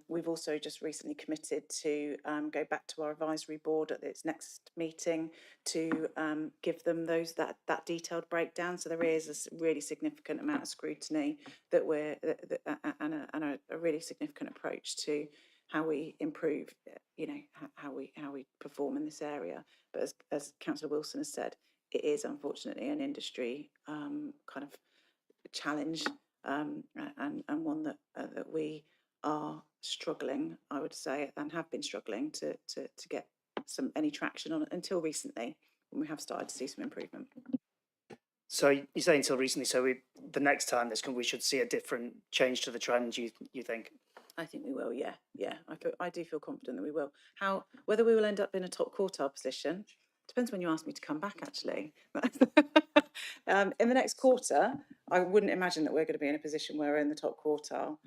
We've also just recently committed to go back to our advisory board at its next meeting to give them that detailed breakdown. So there is a really significant amount of scrutiny that and a really significant approach to how we improve, how we perform in this area. But as Councillor Wilson has said, it is unfortunately an industry kind of challenge and one that we are struggling, I would say, and have been struggling to get any traction on it until recently, when we have started to see some improvement. So you say until recently, so the next time we should see a different change to the trend, you think? I think we will, yeah. I do feel confident that we will. Whether we will end up in a top quartile position depends when you ask me to come back, actually. In the next quarter, I wouldn't imagine that we're going to be in a position where we're in the top quartile,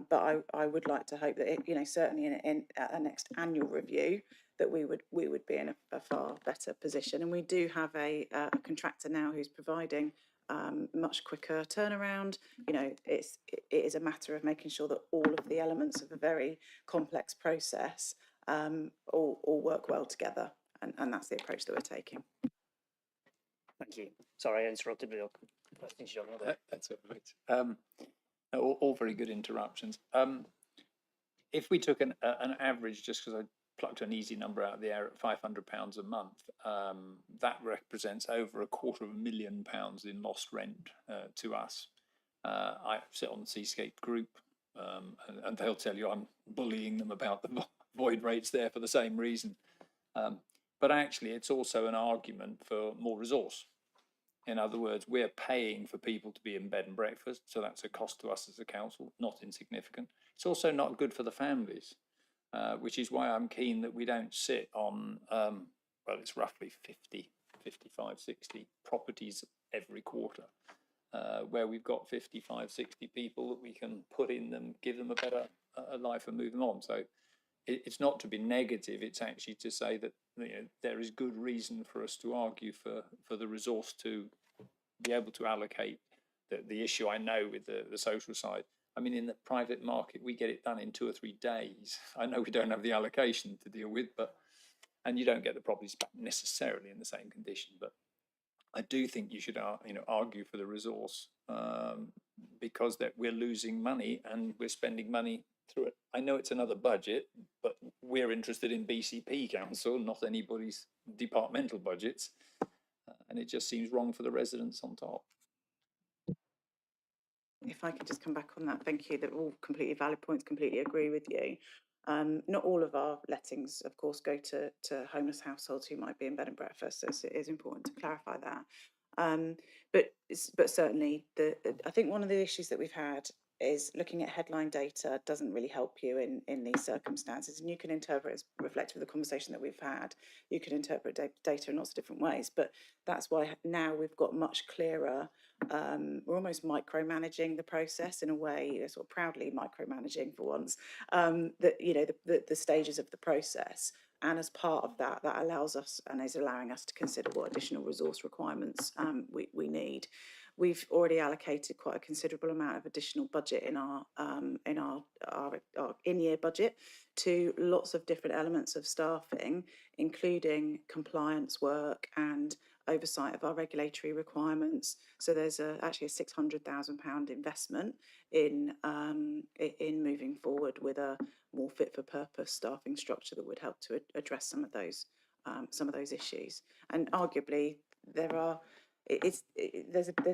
but I would like to hope that certainly in a next annual review, that we would be in a far better position. And we do have a contractor now who's providing much quicker turnaround. It is a matter of making sure that all of the elements of a very complex process all work well together, and that's the approach that we're taking. Thank you. Sorry, I interrupted with your questions, John. That's all right. All very good interruptions. If we took an average, just because I plucked an easy number out of the air at £500 a month, that represents over £250,000 in lost rent to us. I sit on the Seascape group, and they'll tell you I'm bullying them about the void rates there for the same reason. But actually, it's also an argument for more resource. In other words, we're paying for people to be in bed and breakfast, so that's a cost to us as a council, not insignificant. It's also not good for the families, which is why I'm keen that we don't sit on, well, it's roughly 50, 55, 60 properties every quarter, where we've got 55, 60 people that we can put in them, give them a better life and move them on. So it's not to be negative, it's actually to say that there is good reason for us to argue for the resource to be able to allocate the issue. I know with the social side, I mean, in the private market, we get it done in 2 or 3 days. I know we don't have the allocation to deal with, and you don't get the properties back necessarily in the same condition, but I do think you should, argue for the resource, because that we're losing money and we're spending money through it. I know it's another budget, but we're interested in BCP council, not anybody's departmental budgets, and it just seems wrong for the residents on top. If I could just come back on that, thank you. They're all completely valid points, completely agree with you. Not all of our lettings, of course, go to homeless households who might be in bed and breakfast, so it is important to clarify that. But certainly, I think one of the issues that we've had is looking at headline data doesn't really help you in these circumstances, and you can interpret as reflective of the conversation that we've had. You can interpret data in lots of different ways, but that's why now we've got much clearer. We're almost micromanaging the process in a way, sort of proudly micromanaging for once, the stages of the process. And as part of that, that allows us and is allowing us to consider what additional resource requirements we need. We've already allocated quite a considerable amount of additional budget in our in-year budget to lots of different elements of staffing, including compliance work and oversight of our regulatory requirements. So there's actually a £600,000 investment in moving forward with a more fit for purpose staffing structure that would help to address some of those issues. And arguably there's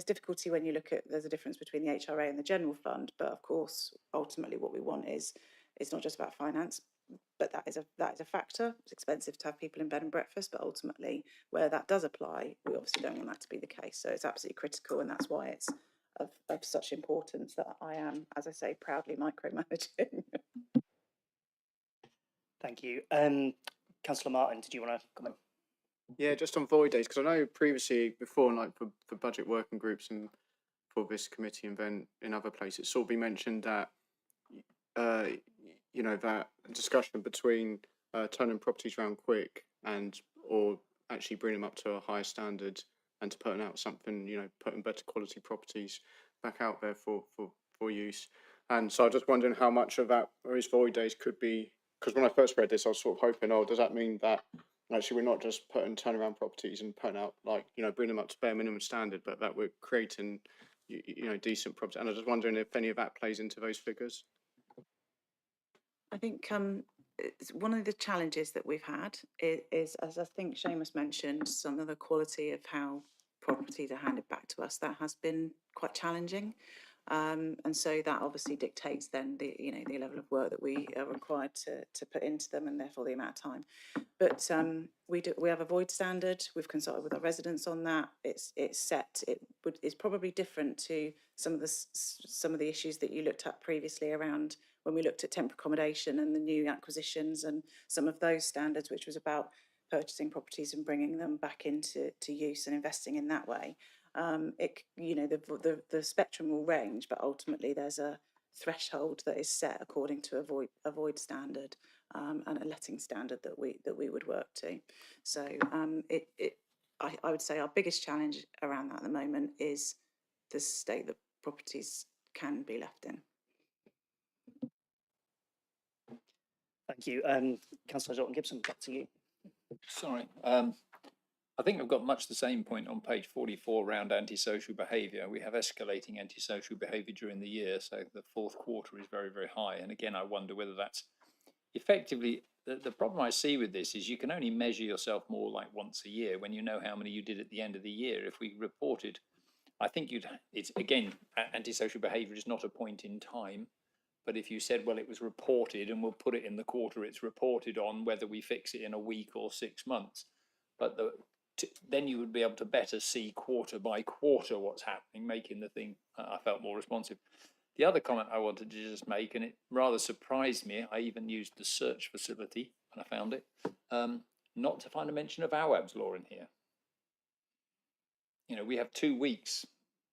difficulty when you look at, there's a difference between the HRA and the general fund, but of course ultimately what we want is it's not just about finance, but that is a factor. It's expensive to have people in bed and breakfast, but ultimately where that does apply, we obviously don't want that to be the case. So it's absolutely critical, and that's why it's of such importance that I am, as I say, proudly micromanaging. Thank you. Councillor Martin, did you want to comment? Yeah, just on void days, because I know previously before, like for budget working groups and for this committee and then in other places, it's sort of been mentioned that that discussion between turning properties around quick and or actually bring them up to a higher standard and to putting out something, putting better quality properties back out there for use. And so I'm just wondering how much of that those void days could be, because when I first read this, I was sort of hoping, does that mean that actually we're not just putting turnaround properties and putting out bring them up to bare minimum standard, but that we're creating decent property? And I was just wondering if any of that plays into those figures. I think one of the challenges that we've had is, as I think Seamus mentioned, some of the quality of how properties are handed back to us. That has been quite challenging, and so that obviously dictates then the level of work that we are required to put into them, and therefore the amount of time. But we have a void standard. We've consulted with our residents on that. It's set. It's probably different to some of the issues that you looked at previously around when we looked at temporary accommodation and the new acquisitions and some of those standards, which was about purchasing properties and bringing them back into use and investing in that way. The spectrum will range, but ultimately there's a threshold that is set according to a void standard and a letting standard that we would work to. So I would say our biggest challenge around that at the moment is the state that properties can be left in. Thank you. Councillor Jordan-Gibson, back to you. Sorry. I think I've got much the same point on page 44 around antisocial behaviour. We have escalating antisocial behaviour during the year, so the fourth quarter is very, very high. And again, I wonder whether that's effectively, the problem I see with this is you can only measure yourself more like once a year when you know how many you did at the end of the year. If we reported, I think it's again, antisocial behaviour is not a point in time. But if you said, well, it was reported and we'll put it in the quarter it's reported on, whether we fix it in a week or 6 months. But then you would be able to better see quarter by quarter what's happening, making the thing, I felt, more responsive. The other comment I wanted to just make, and it rather surprised me, I even used the search facility when I found it, not to find a mention of AWAB's law in here. We have 2 weeks.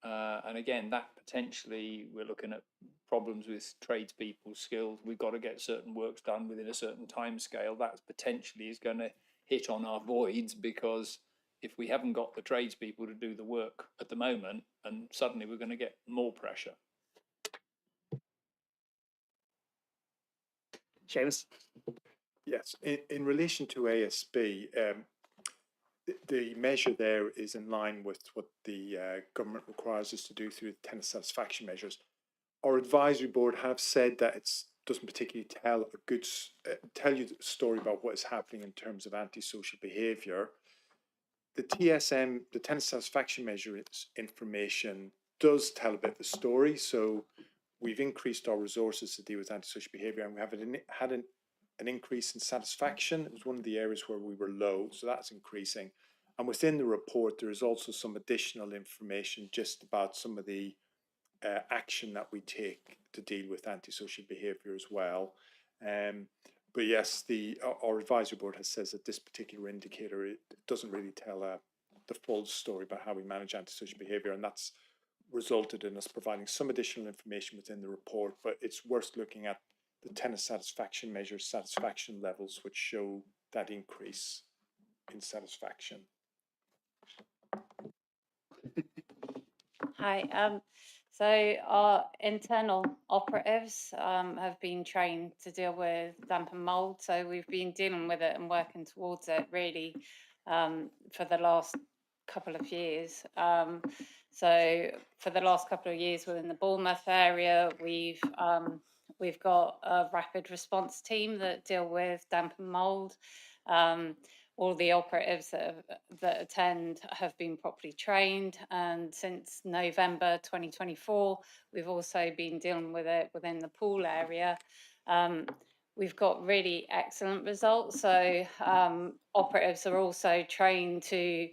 And again, that potentially we're looking at problems with tradespeople's skills. We've got to get certain works done within a certain time scale. That potentially is going to hit on our voids, because if we haven't got the tradespeople to do the work at the moment, and suddenly we're going to get more pressure. Seamus? Yes, in relation to ASB, the measure there is in line with what the government requires us to do through the tenant satisfaction measures. Our advisory board have said that it doesn't particularly tell you the story about what is happening in terms of antisocial behaviour. The TSM, the tenant satisfaction measure information, does tell a bit of the story. So we've increased our resources to deal with antisocial behaviour, and we have had an increase in satisfaction. It was one of the areas where we were low, so that's increasing. And within the report, there is also some additional information just about some of the action that we take to deal with antisocial behaviour as well. But yes, our advisory board has says that this particular indicator, it doesn't really tell the full story about how we manage antisocial behaviour, and that's resulted in us providing some additional information within the report. But it's worth looking at the tenant satisfaction measures, satisfaction levels, which show that increase in satisfaction. Hi. So our internal operatives have been trained to deal with damp and mould. So we've been dealing with it and working towards it really for the last couple of years. So for the last couple of years within the Bournemouth area, we've got a rapid response team that deal with damp and mould. All the operatives that attend have been properly trained, and since November 2024 we've also been dealing with it within the pool area. We've got really excellent results. So operatives are also trained to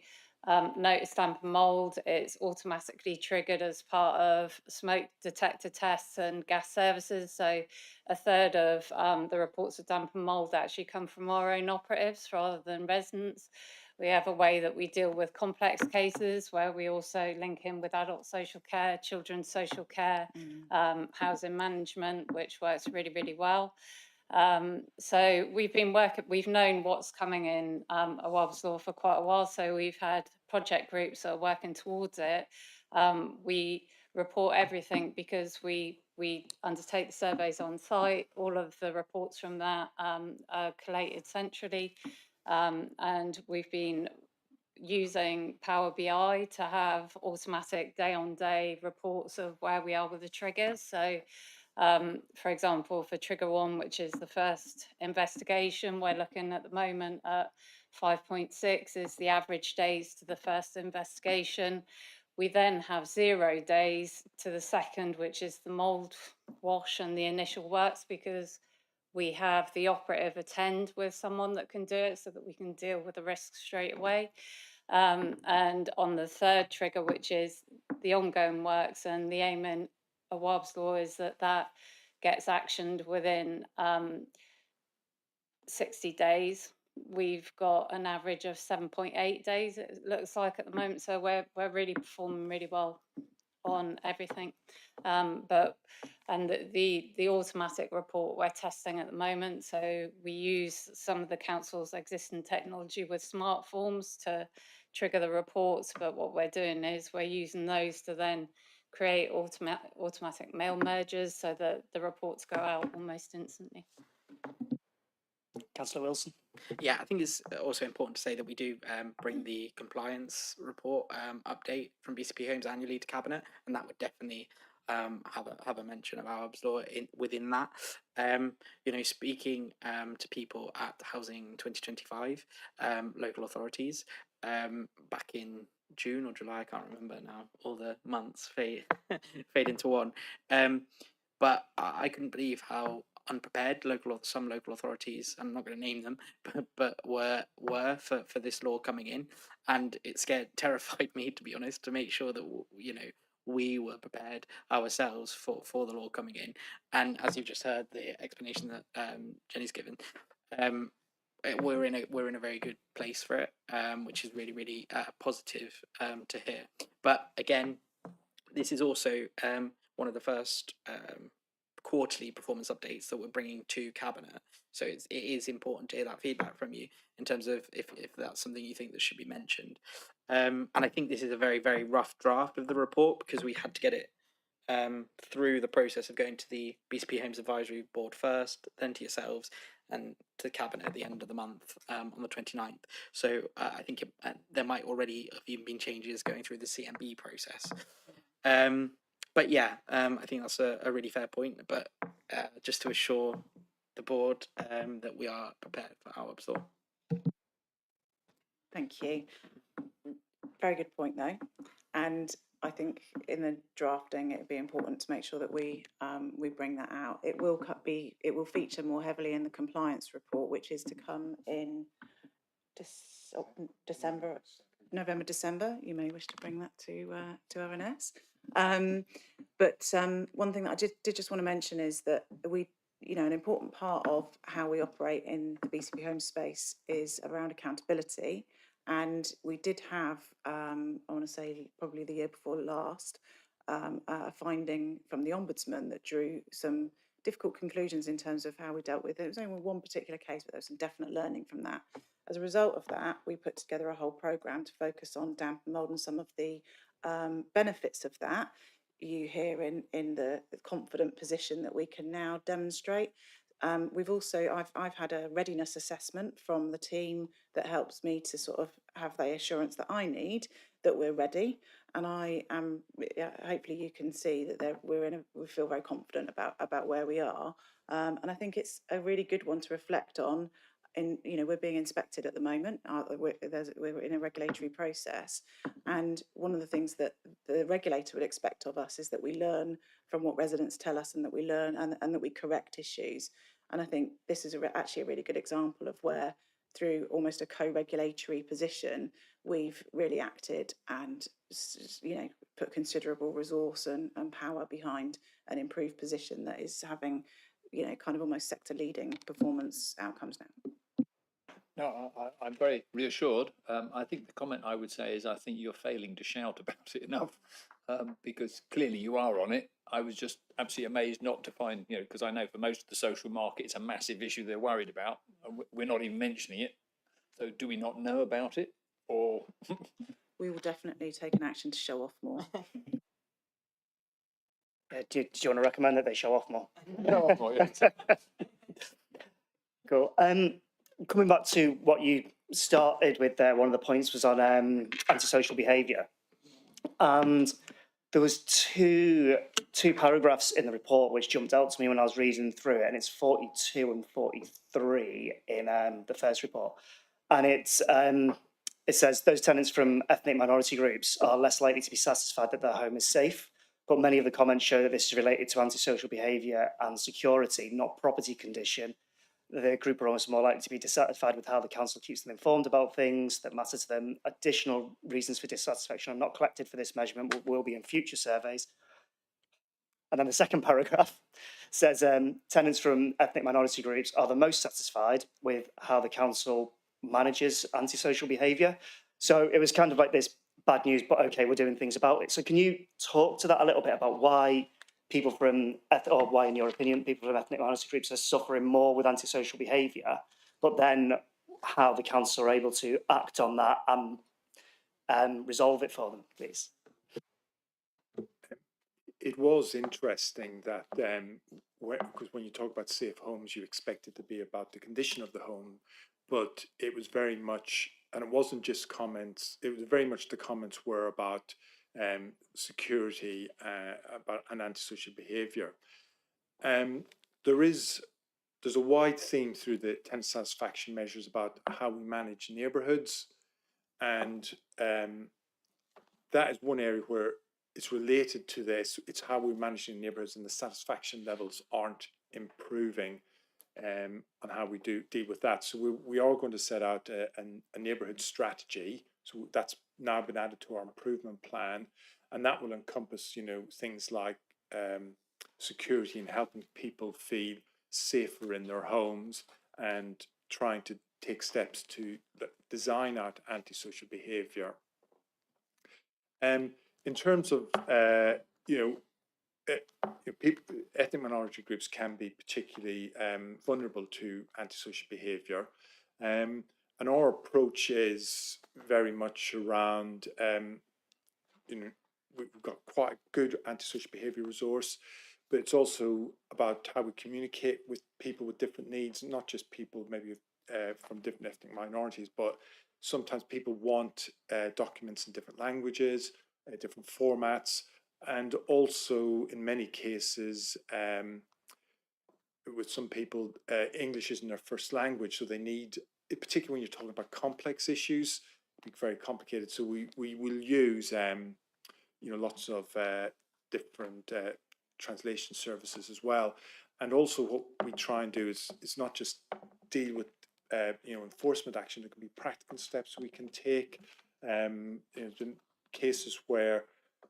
notice damp and mould. It's automatically triggered as part of smoke detector tests and gas services. So a third of the reports of damp and mould actually come from our own operatives rather than residents. We have a way that we deal with complex cases where we also link in with adult social care, children's social care, housing management, which works really, really well. So we've known what's coming in Awab's Law for quite a while. So we've had project groups that are working towards it. We report everything because we undertake the surveys on site. All of the reports from that are collated centrally, and we've been using Power BI to have automatic day-on-day reports of where we are with the triggers. So for example, for trigger 1, which is the first investigation, we're looking at the moment at 5.6 is the average days to the first investigation. We then have 0 days to the second, which is the mould wash and the initial works, because we have the operative attend with someone that can do it so that we can deal with the risk straight away. And on the third trigger, which is the ongoing works, and the aim in Awab's Law is that gets actioned within 60 days. We've got an average of 7.8 days, it looks like, at the moment. So we're really performing really well on everything. And the automatic report we're testing at the moment. So we use some of the council's existing technology with smart forms to trigger the reports. But what we're doing is we're using those to then create automatic mail mergers so that the reports go out almost instantly. Councillor Wilson. Yeah, I think it's also important to say that we do bring the compliance report update from BCP Homes annually to Cabinet, and that would definitely have a mention of Awab's Law within that. You know, speaking to people at Housing 2025 local authorities back in June or July, I can't remember now. All the months fade into one. But I couldn't believe how unprepared some local authorities, I'm not going to name them, but were for this law coming in, and it terrified me, to be honest, to make sure that we were prepared ourselves for the law coming in. And as you've just heard, the explanation that Jenny's given, we're in a very good place for it, which is really, really positive to hear. But again, this is also one of the first quarterly performance updates that we're bringing to Cabinet. So it is important to hear that feedback from you in terms of if that's something you think that should be mentioned. And I think this is a very, very rough draft of the report because we had to get it through the process of going to the BCP Homes Advisory Board first, then to yourselves, and to cabinet at the end of the month on the 29th. So I think there might already have even been changes going through the CMB process. But yeah, I think that's a really fair point. But just to assure the board that we are prepared for our absorb. Thank you. Very good point, though. And I think in the drafting, it'd be important to make sure that we bring that out. It will feature more heavily in the compliance report, which is to come in December, November, December. You may wish to bring that to ONS. But one thing that I did just want to mention is that an important part of how we operate in the BCP home space is around accountability. And we did have, I want to say probably the year before last, a finding from the Ombudsman that drew some difficult conclusions in terms of how we dealt with it. It was only one particular case, but there was some definite learning from that. As a result of that, we put together a whole programme to focus on damp and mould and some of the benefits of that. You hear in the confident position that we can now demonstrate. We've also, I've had a readiness assessment from the team that helps me to sort of have the assurance that I need that we're ready. And I am, hopefully you can see that we feel very confident about where we are. And I think it's a really good one to reflect on. We're being inspected at the moment. We're in a regulatory process. And one of the things that the regulator would expect of us is that we learn from what residents tell us and that we learn and that we correct issues. And I think this is actually a really good example of where, through almost a co-regulatory position, we've really acted and put considerable resource and power behind an improved position that is having kind of almost sector leading performance outcomes now. No, I'm very reassured. I think the comment I would say is I think you're failing to shout about it enough, because clearly you are on it. I was just absolutely amazed not to find, because I know for most of the social market, it's a massive issue they're worried about. We're not even mentioning it. So do we not know about it, or? We will definitely take an action to show off more. Do you want to recommend that they show off more? Show off more, yes. Cool. Coming back to what you started with there, one of the points was on antisocial behaviour. And there was two paragraphs in the report which jumped out to me when I was reading through it, and it's 42 and 43 in the first report. And it says those tenants from ethnic minority groups are less likely to be satisfied that their home is safe, but many of the comments show that this is related to antisocial behaviour and security, not property condition. The group are almost more likely to be dissatisfied with how the council keeps them informed about things that matter to them. Additional reasons for dissatisfaction are not collected for this measurement, will be in future surveys. And then the second paragraph says tenants from ethnic minority groups are the most satisfied with how the council manages antisocial behaviour. So it was kind of like this bad news, but okay, we're doing things about it. So can you talk to that a little bit about why people from, or why, in your opinion, people from ethnic minority groups are suffering more with antisocial behaviour, but then how the council are able to act on that and resolve it for them, please? It was interesting that because when you talk about safe homes, you expect it to be about the condition of the home, but it was very much, and it wasn't just comments, it was very much the comments were about security about and antisocial behaviour. There's a wide theme through the tenant satisfaction measures about how we manage neighbourhoods, and that is one area where it's related to this. It's how we're managing neighbourhoods, and the satisfaction levels aren't improving, and how we deal with that. So we are going to set out a neighbourhood strategy. So that's now been added to our improvement plan, and that will encompass, things like security and helping people feel safer in their homes, and trying to take steps to design out antisocial behaviour. In terms of people, ethnic minority groups can be particularly vulnerable to antisocial behaviour, and our approach is very much around we've got quite a good antisocial behaviour resource. but it's also about how we communicate with people with different needs, not just people maybe from different ethnic minorities, but sometimes people want documents in different languages, different formats, and also in many cases, with some people, English isn't their first language, so they need, particularly when you're talking about complex issues, very complicated. So we will use lots of different translation services as well. And also what we try and do is not just deal with enforcement action. There can be practical steps we can take. In cases where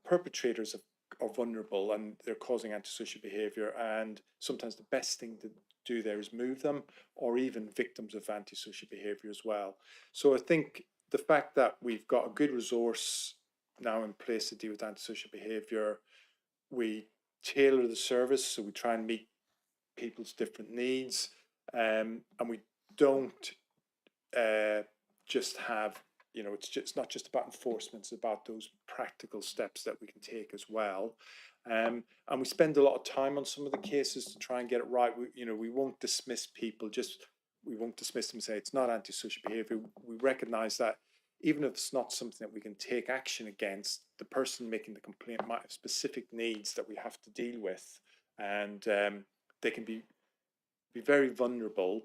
perpetrators are vulnerable and they're causing antisocial behaviour, and sometimes the best thing to do there is move them, or even victims of antisocial behaviour as well. So I think the fact that we've got a good resource now in place to deal with antisocial behaviour, we tailor the service, so we try and meet people's different needs, and we don't just have, it's not just about enforcement, it's about those practical steps that we can take as well. And we spend a lot of time on some of the cases to try and get it right. We won't dismiss people, we won't dismiss them and say it's not antisocial behaviour. We recognise that even if it's not something that we can take action against, the person making the complaint might have specific needs that we have to deal with, and they can be very vulnerable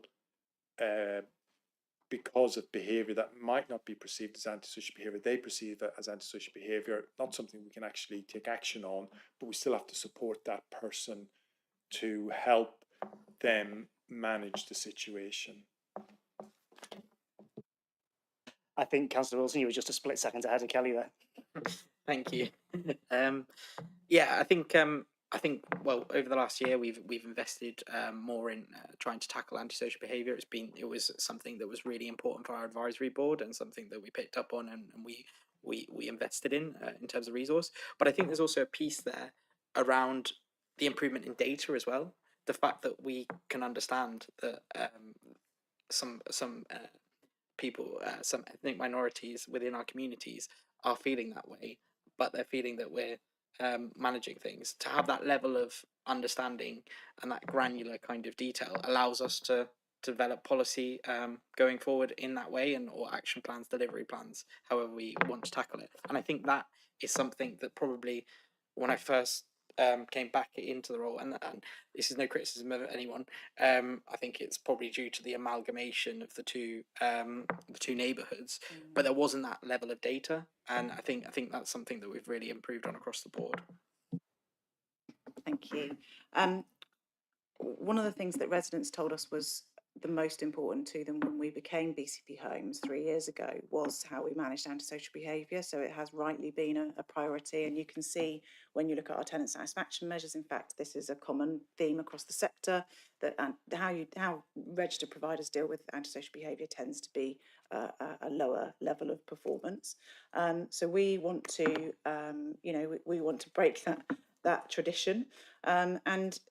because of behaviour that might not be perceived as antisocial behaviour. They perceive it as antisocial behaviour, not something we can actually take action on, but we still have to support that person to help them manage the situation. I think, Councillor Wilson, you were just a split second ahead of Kelly there. Thank you. Yeah, I think well, over the last year we've invested more in trying to tackle antisocial behaviour. It was something that was really important for our advisory board, and something that we picked up on, and we invested in terms of resource. But I think there's also a piece there around the improvement in data as well. The fact that we can understand that some people, some ethnic minorities within our communities are feeling that way, but they're feeling that we're managing things. To have that level of understanding and that granular kind of detail allows us to develop policy going forward in that way, and or action plans, delivery plans, however we want to tackle it. And I think that is something that probably, when I first came back into the role, and this is no criticism of anyone, I think it's probably due to the amalgamation of the two neighbourhoods, but there wasn't that level of data, and I think that's something that we've really improved on across the board. Thank you. One of the things that residents told us was the most important to them when we became BCP Homes 3 years ago was how we managed antisocial behaviour. So it has rightly been a priority, and you can see when you look at our tenant satisfaction measures, in fact, this is a common theme across the sector, that how registered providers deal with antisocial behaviour tends to be a lower level of performance. So we want to, we want to break that tradition, and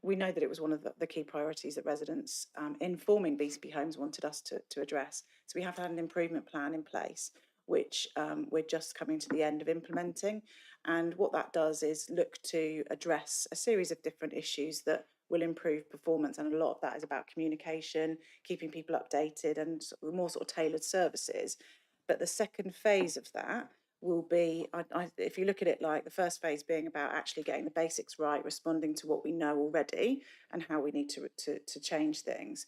we know that it was one of the key priorities that residents in forming BCP Homes wanted us to address. So we have had an improvement plan in place, which we're just coming to the end of implementing. And what that does is look to address a series of different issues that will improve performance. And a lot of that is about communication, keeping people updated, and more sort of tailored services. But the second phase of that will be, if you look at it like the first phase being about actually getting the basics right, responding to what we know already and how we need to change things.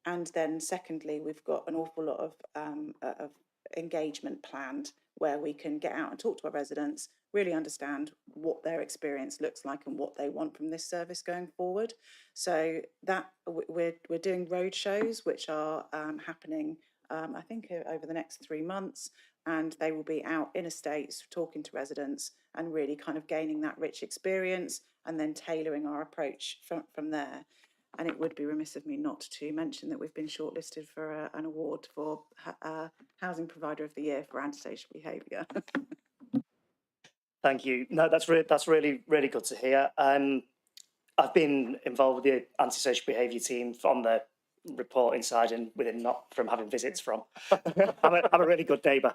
And then secondly, we've got an awful lot of engagement planned where we can get out and talk to our residents, really understand what their experience looks like and what they want from this service going forward. So that we're doing road shows, which are happening I think over the next 3 months, and they will be out in estates talking to residents and really kind of gaining that rich experience and then tailoring our approach from there. And it would be remiss of me not to mention that we've been shortlisted for an award for Housing Provider of the Year for antisocial behaviour. Thank you. No, that's really good to hear. I've been involved with the antisocial behaviour team on the reporting side and within, not from having visits from. I'm a really good neighbour.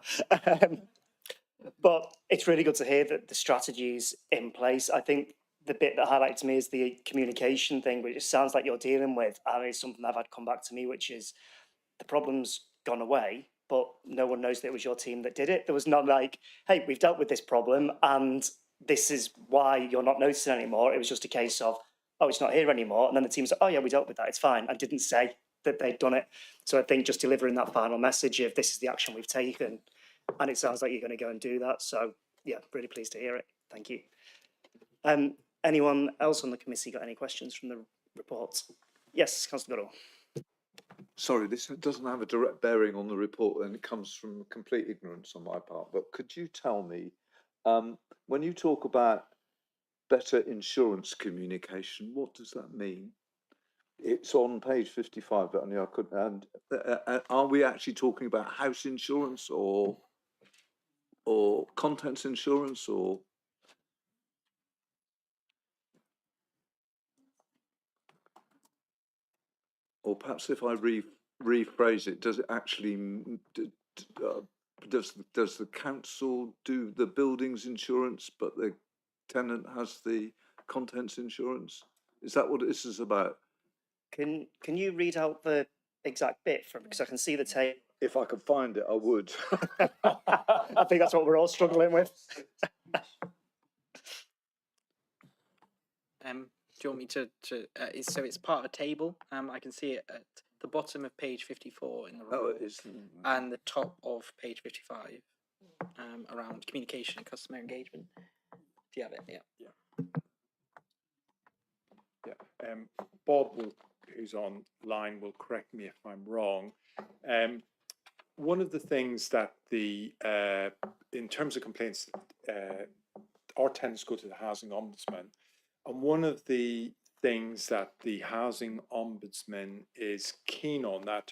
But it's really good to hear that the strategy's in place. I think the bit that highlighted to me is the communication thing, which it sounds like you're dealing with, and it's something I've had come back to me, which is the problem's gone away, but no one knows that it was your team that did it. There was not like, hey, we've dealt with this problem and this is why you're not noticing anymore. It was just a case of, oh, it's not here anymore. And then the team's like, oh yeah, we dealt with that, it's fine. I didn't say that they'd done it. So I think just delivering that final message of this is the action we've taken, and it sounds like you're going to go and do that. So yeah, really pleased to hear it. Thank you. Anyone else on the committee got any questions from the reports? Yes, Councillor Goodall. Sorry, this doesn't have a direct bearing on the report and it comes from complete ignorance on my part, but could you tell me, when you talk about better insurance communication, what does that mean? It's on page 55, but only I couldn't, and are we actually talking about house insurance or contents insurance or? Or perhaps if I rephrase it, does it actually, does the council do the buildings insurance, but the tenant has the contents insurance? Is that what this is about? Can you read out the exact bit from, because I can see the tape. If I could find it, I would. I think that's what we're all struggling with. Do you want me to so it's part of a table. I can see it at the bottom of page 54 in the report. Oh, it is. And the top of page 55, around communication and customer engagement. Do you have it? Yeah. Yeah. Bob, who's online, will correct me if I'm wrong. One of the things that in terms of complaints, our tenants go to the Housing Ombudsman, and one of the things that the Housing Ombudsman is keen on, that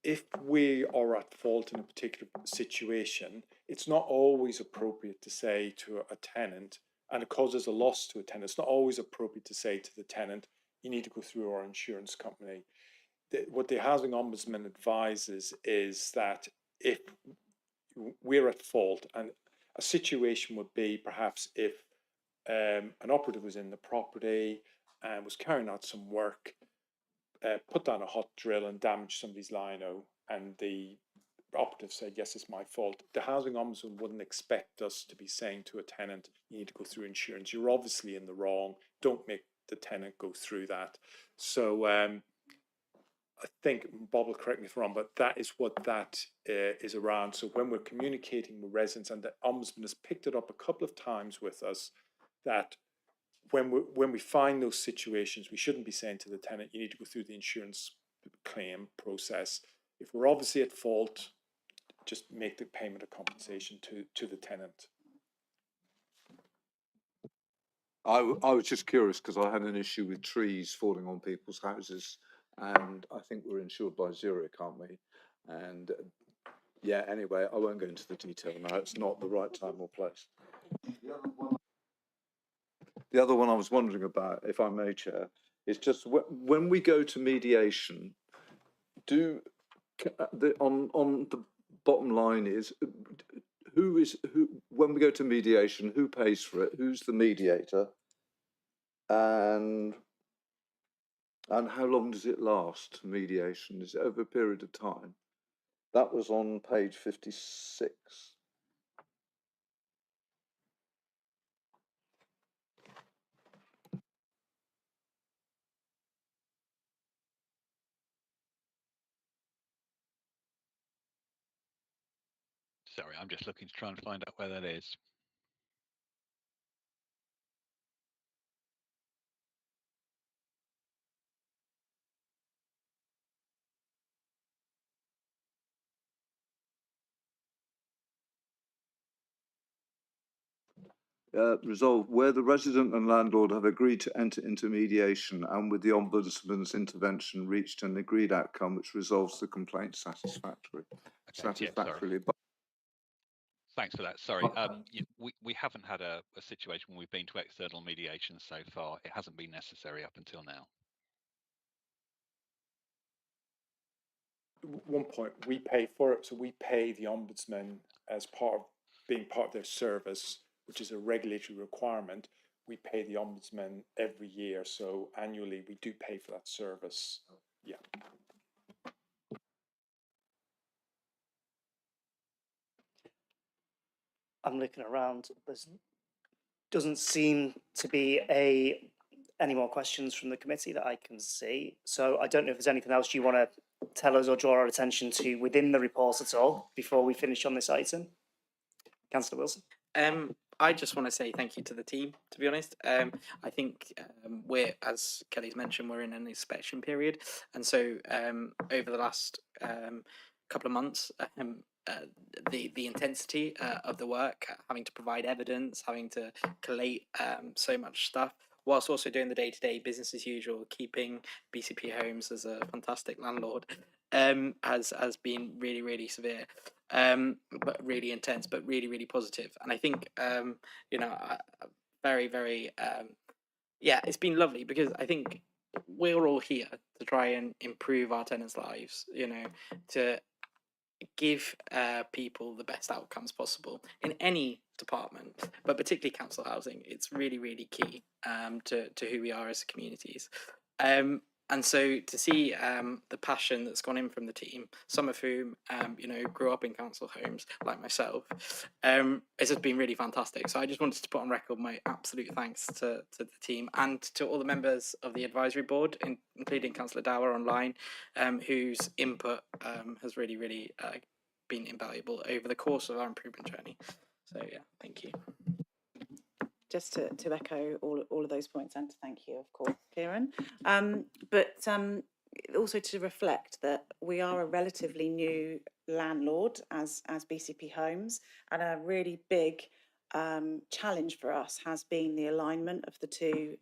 if we are at fault in a particular situation, it's not always appropriate to say to a tenant, and it causes a loss to a tenant, it's not always appropriate to say to the tenant, you need to go through our insurance company. What the Housing Ombudsman advises is that if we're at fault, and a situation would be perhaps if an operative was in the property and was carrying out some work, put down a hot drill and damaged somebody's lino, and the operative said, yes, it's my fault. The Housing Ombudsman wouldn't expect us to be saying to a tenant, you need to go through insurance. You're obviously in the wrong. Don't make the tenant go through that. So I think, Bob will correct me if I'm wrong, but that is what that is around. So when we're communicating with residents, and the Ombudsman has picked it up a couple of times with us, that when we find those situations, we shouldn't be saying to the tenant, you need to go through the insurance claim process. If we're obviously at fault, just make the payment of compensation to the tenant. I was just curious because I had an issue with trees falling on people's houses, and I think we're insured by Zurich, aren't we? And yeah, anyway, I won't go into the detail now. It's not the right time or place. The other one I was wondering about, if I may, Chair, is just when we go to mediation, on the bottom line is who when we go to mediation, who pays for it? Who's the mediator? And how long does it last, mediation? Is it over a period of time? That was on page 56. Sorry, I'm just looking to try and find out where that is. Resolved, where the resident and landlord have agreed to enter into mediation and with the Ombudsman's intervention reached an agreed outcome which resolves the complaint satisfactorily. Satisfactorily. Thanks for that. Sorry, we haven't had a situation where we've been to external mediation so far. It hasn't been necessary up until now. One point, we pay for it, so we pay the Ombudsman as being part of their service, which is a regulatory requirement. we pay the ombudsman every year, so annually we do pay for that service. Yeah. I'm looking around. There doesn't seem to be any more questions from the committee that I can see. So I don't know if there's anything else you want to tell us or draw our attention to within the report at all before we finish on this item. Councillor Wilson. I just want to say thank you to the team, to be honest. I think we're, as Kelly's mentioned, we're in an inspection period. And so over the last couple of months, the intensity of the work, having to provide evidence, having to collate so much stuff, whilst also doing the day-to-day business as usual, keeping BCP Homes as a fantastic landlord, has been really, really severe. But really intense, but really, really positive. And I think, you know, very, very, yeah, it's been lovely because I think we're all here to try and improve our tenants' lives, you know, to give people the best outcomes possible in any department, but particularly council housing. It's really, really key to who we are as communities. And so to see the passion that's gone in from the team, some of whom, you know, grew up in council homes like myself, it's just been really fantastic. So I just wanted to put on record my absolute thanks to the team and to all the members of the advisory board, including Councillor Dower online, whose input has really, really been invaluable over the course of our improvement journey. So yeah, thank you. Just to echo all of those points and to thank you, of course, Kieran. But also to reflect that we are a relatively new landlord as BCP Homes, and a really big challenge for us has been the alignment of the two,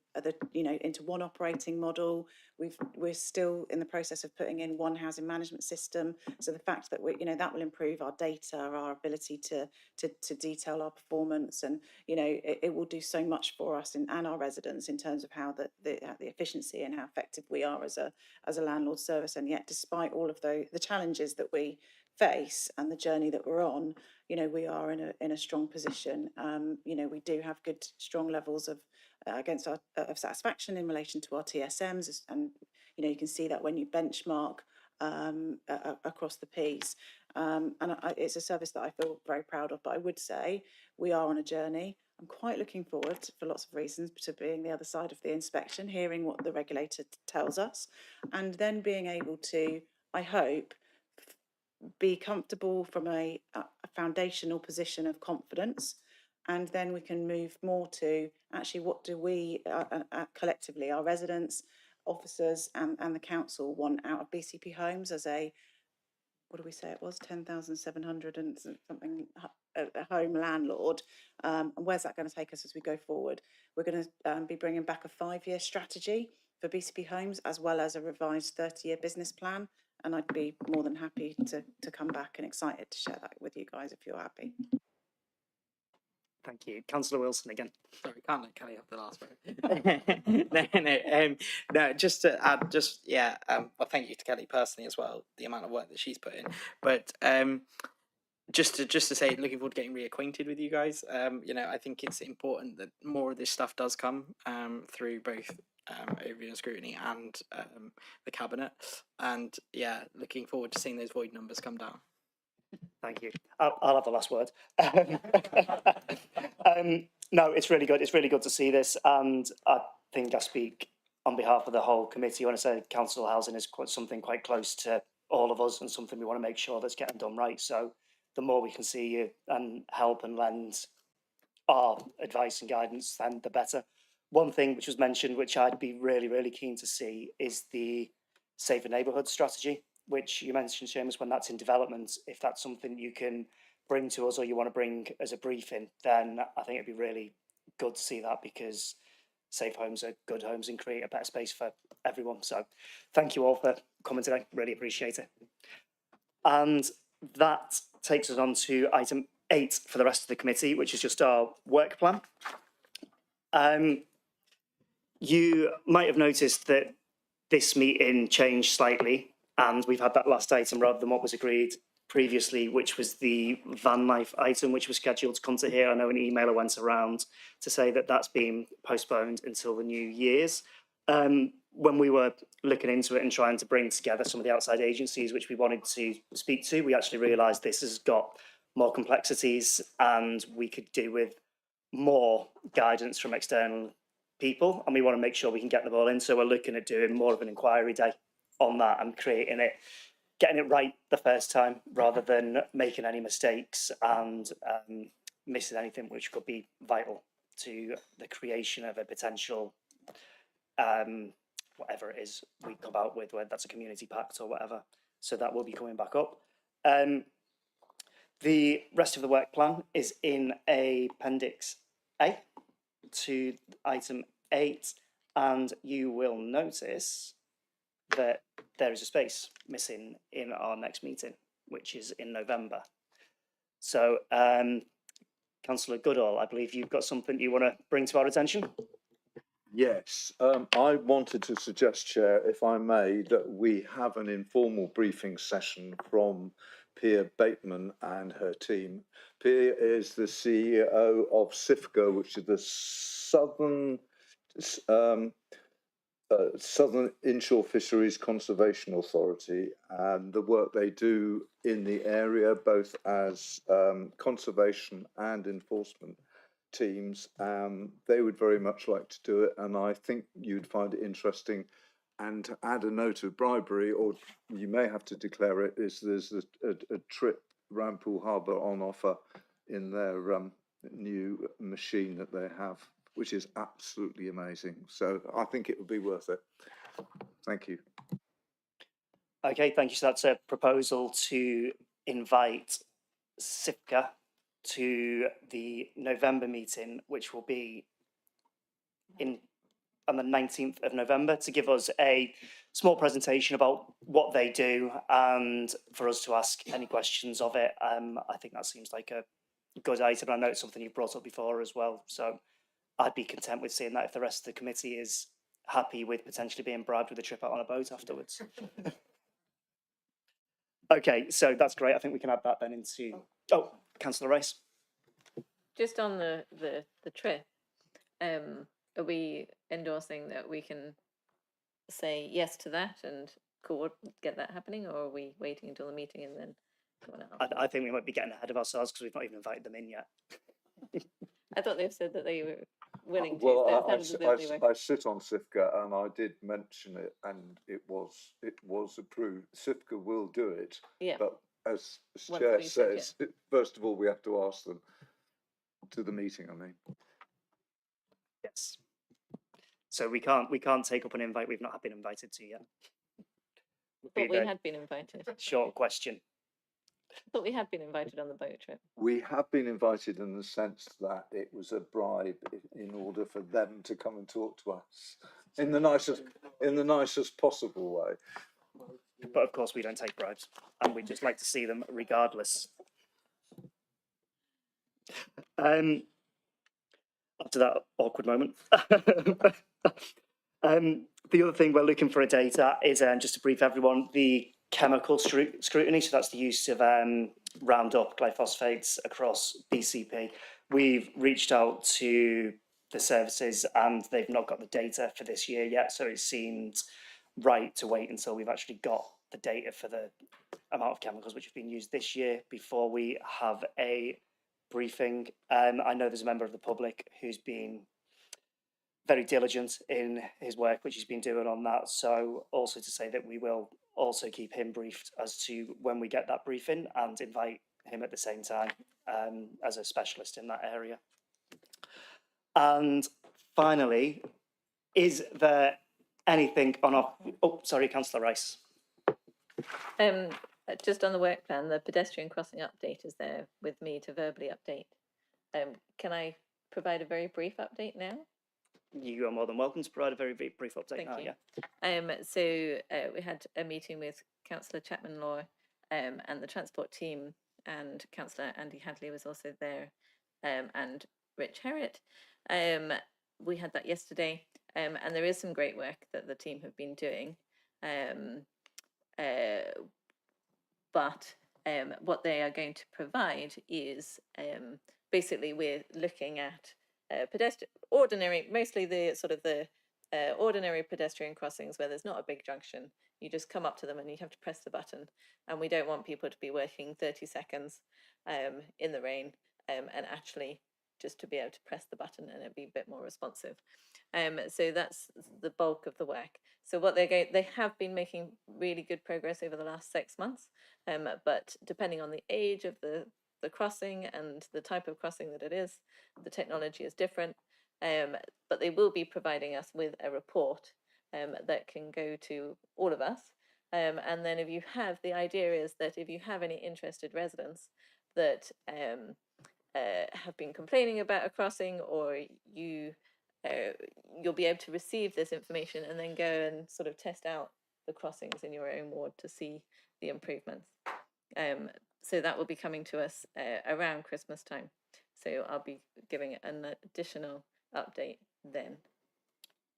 into one operating model. We're still in the process of putting in one housing management system. So the fact that that will improve our data, our ability to detail our performance, and it will do so much for us and our residents in terms of how the efficiency and how effective we are as a landlord service. And yet, despite all of the challenges that we face and the journey that we're on, we are in a strong position. We do have good, strong levels of of satisfaction in relation to our TSMs, and you can see that when you benchmark across the piece. It's a service that I feel very proud of. But I would say we are on a journey. I'm quite looking forward, for lots of reasons, to being the other side of the inspection, hearing what the regulator tells us, and then being able to, I hope, be comfortable from a foundational position of confidence, and then we can move more to actually what do we collectively, our residents, officers and the council want out of BCP Homes as a, what do we say it was, 10,700 and something a home landlord, and where's that going to take us as we go forward? We're going to be bringing back a 5-year strategy for BCP Homes, as well as a revised 30-year business plan, and I'd be more than happy to come back and excited to share that with you guys if you're happy. Thank you. Councillor Wilson again. Sorry, can't let Kelly have the last word. No, just to add, well, thank you to Kelly personally as well, the amount of work that she's put in. But just to say, looking forward to getting reacquainted with you guys. I think it's important that more of this stuff does come through both overview and scrutiny and the cabinet. And yeah, looking forward to seeing those void numbers come down. Thank you. I'll have the last word. No, it's really good. It's really good to see this, and I think I speak on behalf of the whole committee when I say council housing is something quite close to all of us and something we want to make sure that's getting done right. So the more we can see you and help and lend our advice and guidance, then the better. One thing which was mentioned, which I'd be really, really keen to see, is the safer neighbourhood strategy, which you mentioned, Seamus, when that's in development. If that's something you can bring to us or you want to bring as a briefing, then I think it'd be really good to see that, because safe homes are good homes and create a better space for everyone. So thank you all for coming today. Really appreciate it. And that takes us on to item 8 for the rest of the committee, which is just our work plan. You might have noticed that this meeting changed slightly, and we've had that last item rather than what was agreed previously, which was the van life item, which was scheduled to come to here. I know an emailer went around to say that that's been postponed until the new year's. When we were looking into it and trying to bring together some of the outside agencies which we wanted to speak to, we actually realised this has got more complexities and we could do with more guidance from external people, and we want to make sure we can get the ball in. So we're looking at doing more of an inquiry day on that and creating it, getting it right the first time rather than making any mistakes and missing anything which could be vital to the creation of a potential whatever it is we come out with, whether that's a community pact or whatever. So that will be coming back up. The rest of the work plan is in Appendix A to item 8, and you will notice that there is a space missing in our next meeting, which is in November. So, Councillor Goodall, I believe you've got something you want to bring to our attention? Yes, I wanted to suggest, Chair, if I may, that we have an informal briefing session from Pia Bateman and her team. Pia is the CEO of SIFCA, which is the Southern Inshore Fisheries Conservation Authority, and the work they do in the area, both as conservation and enforcement teams. They would very much like to do it, and I think you'd find it interesting. And to add a note of bribery, or you may have to declare it, is there's a trip round Poole Harbour on offer in their new machine that they have, which is absolutely amazing. So I think it would be worth it. Thank you. Okay, thank you. So that's a proposal to invite SIFCA to the November meeting, which will be on the 19th of November, to give us a small presentation about what they do and for us to ask any questions of it. I think that seems like a good item. I know it's something you brought up before as well. So I'd be content with seeing that if the rest of the committee is happy with potentially being bribed with a trip out on a boat afterwards. Okay, so that's great. I think we can add that then into... Oh, Councillor Rice. Just on the trip, are we endorsing that we can say yes to that and get that happening, or are we waiting until the meeting and then going out? I think we might be getting ahead of ourselves because we've not even invited them in yet. I thought they've said that they were willing to. Well, I sit on SIFCA, and I did mention it, and it was approved. SIFCA will do it, yeah. But as Chair says, first of all, we have to ask them to the meeting. I mean, yes. So we can't take up an invite we've not been invited to yet. But we had been invited. Short question. I thought we had been invited on the boat trip. We have been invited in the sense that it was a bribe in order for them to come and talk to us in the nicest possible way. But of course, we don't take bribes, and we just like to see them regardless. After that awkward moment. The other thing we're looking for a date at is, just to brief everyone, the chemical scrutiny. So that's the use of Roundup, glyphosates across BCP. We've reached out to the services and they've not got the data for this year yet. So it seemed right to wait until we've actually got the data for the amount of chemicals which have been used this year before we have a briefing. I know there's a member of the public who's been very diligent in his work, which he's been doing on that. So also to say that we will also keep him briefed as to when we get that briefing and invite him at the same time as a specialist in that area. And finally, is there anything on our... Oh, sorry, Councillor Rice. Just on the work plan, the pedestrian crossing update is there with me to verbally update. Can I provide a very brief update now? You are more than welcome to provide a very brief update. Thank you. Yeah. So we had a meeting with Councillor Chapman-Law and the transport team, and Councillor Andy Hadley was also there, and Rich Herriott. We had that yesterday, and there is some great work that the team have been doing. But what they are going to provide is basically we're looking at mostly the sort of the ordinary pedestrian crossings where there's not a big junction. You just come up to them and you have to press the button. And we don't want people to be working 30 seconds in the rain and actually just to be able to press the button and it'd be a bit more responsive. So that's the bulk of the work. So what they have been making really good progress over the last 6 months, but depending on the age of the crossing and the type of crossing that it is, the technology is different. But they will be providing us with a report that can go to all of us. And then if you have, the idea is that if you have any interested residents that have been complaining about a crossing, or you'll be able to receive this information and then go and sort of test out the crossings in your own ward to see the improvements. So that will be coming to us around Christmas time. So I'll be giving an additional update then.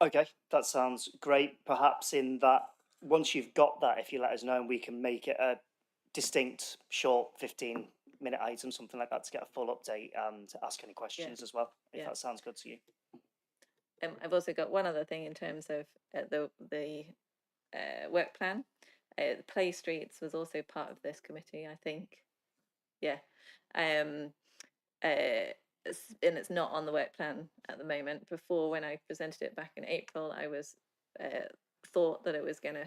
Okay, that sounds great. Perhaps in that, once you've got that, if you let us know, and we can make it a distinct, short 15-minute item, something like that, to get a full update and ask any questions as well, if that sounds good to you. I've also got one other thing in terms of the work plan. Play Streets was also part of this committee, I think. Yeah. And it's not on the work plan at the moment. Before, when I presented it back in April, I was thought that it was going to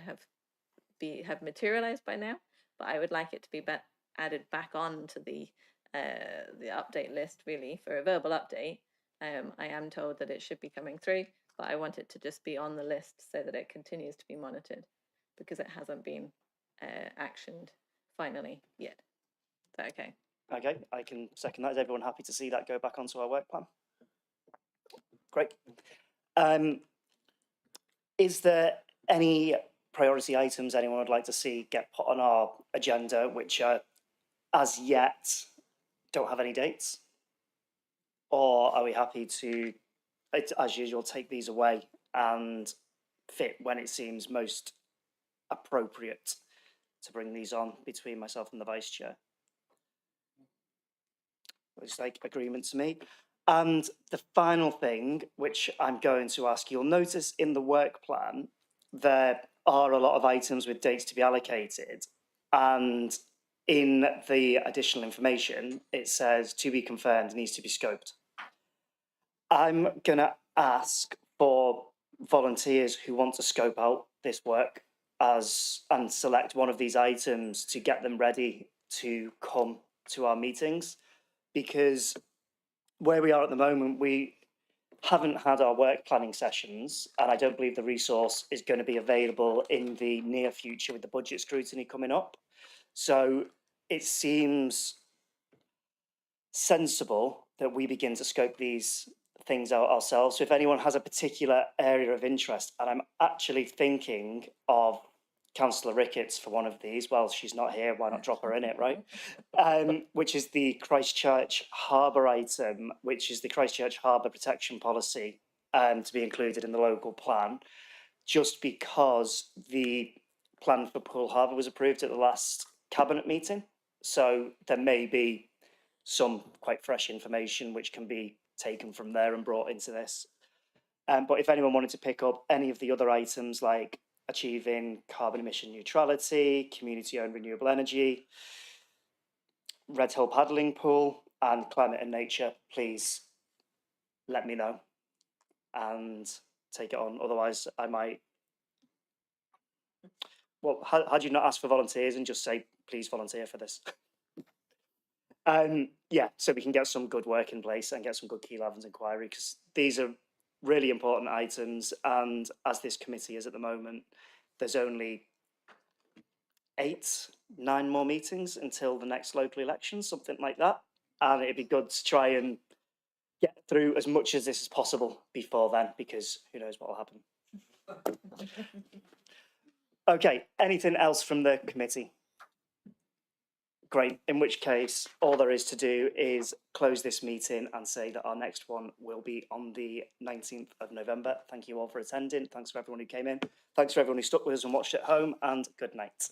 have materialized by now, but I would like it to be added back on to the update list, really, for a verbal update. I am told that it should be coming through, but I want it to just be on the list so that it continues to be monitored, because it hasn't been actioned finally yet. Is that okay? Okay, I can second that. Is everyone happy to see that go back onto our work plan? Great. Is there any priority items anyone would like to see get put on our agenda which as yet don't have any dates? Or are we happy to, as usual, take these away and fit when it seems most appropriate to bring these on between myself and the Vice Chair? Looks like agreement to me. And the final thing, which I'm going to ask, you'll notice in the work plan, there are a lot of items with dates to be allocated. And in the additional information, it says to be confirmed, needs to be scoped. I'm going to ask for volunteers who want to scope out this work and select one of these items to get them ready to come to our meetings. Because where we are at the moment, we haven't had our work planning sessions, and I don't believe the resource is going to be available in the near future with the budget scrutiny coming up. So it seems sensible that we begin to scope these things out ourselves. So if anyone has a particular area of interest, and I'm actually thinking of Councillor Ricketts for one of these. Well, she's not here, why not drop her in it, right? Which is the Christchurch Harbour item, which is the Christchurch Harbour Protection Policy to be included in the local plan, just because the plan for Poole Harbour was approved at the last cabinet meeting. So there may be some quite fresh information which can be taken from there and brought into this. But if anyone wanted to pick up any of the other items like achieving carbon emission neutrality, community-owned renewable energy, Red Hill paddling pool, and climate and nature, please let me know and take it on. Otherwise, I might. Well, had you not asked for volunteers and just say, please volunteer for this? Yeah, so we can get some good work in place and get some good key levels inquiry, because these are really important items, and as this committee is at the moment, there's only 8, 9 more meetings until the next local election, something like that, and it'd be good to try and get through as much as this as possible before then, because who knows what will happen. Okay, anything else from the committee? Great, in which case, all there is to do is close this meeting and say that our next one will be on the 19th of November. Thank you all for attending. Thanks for everyone who came in. Thanks for everyone who stuck with us and watched at home, and good night.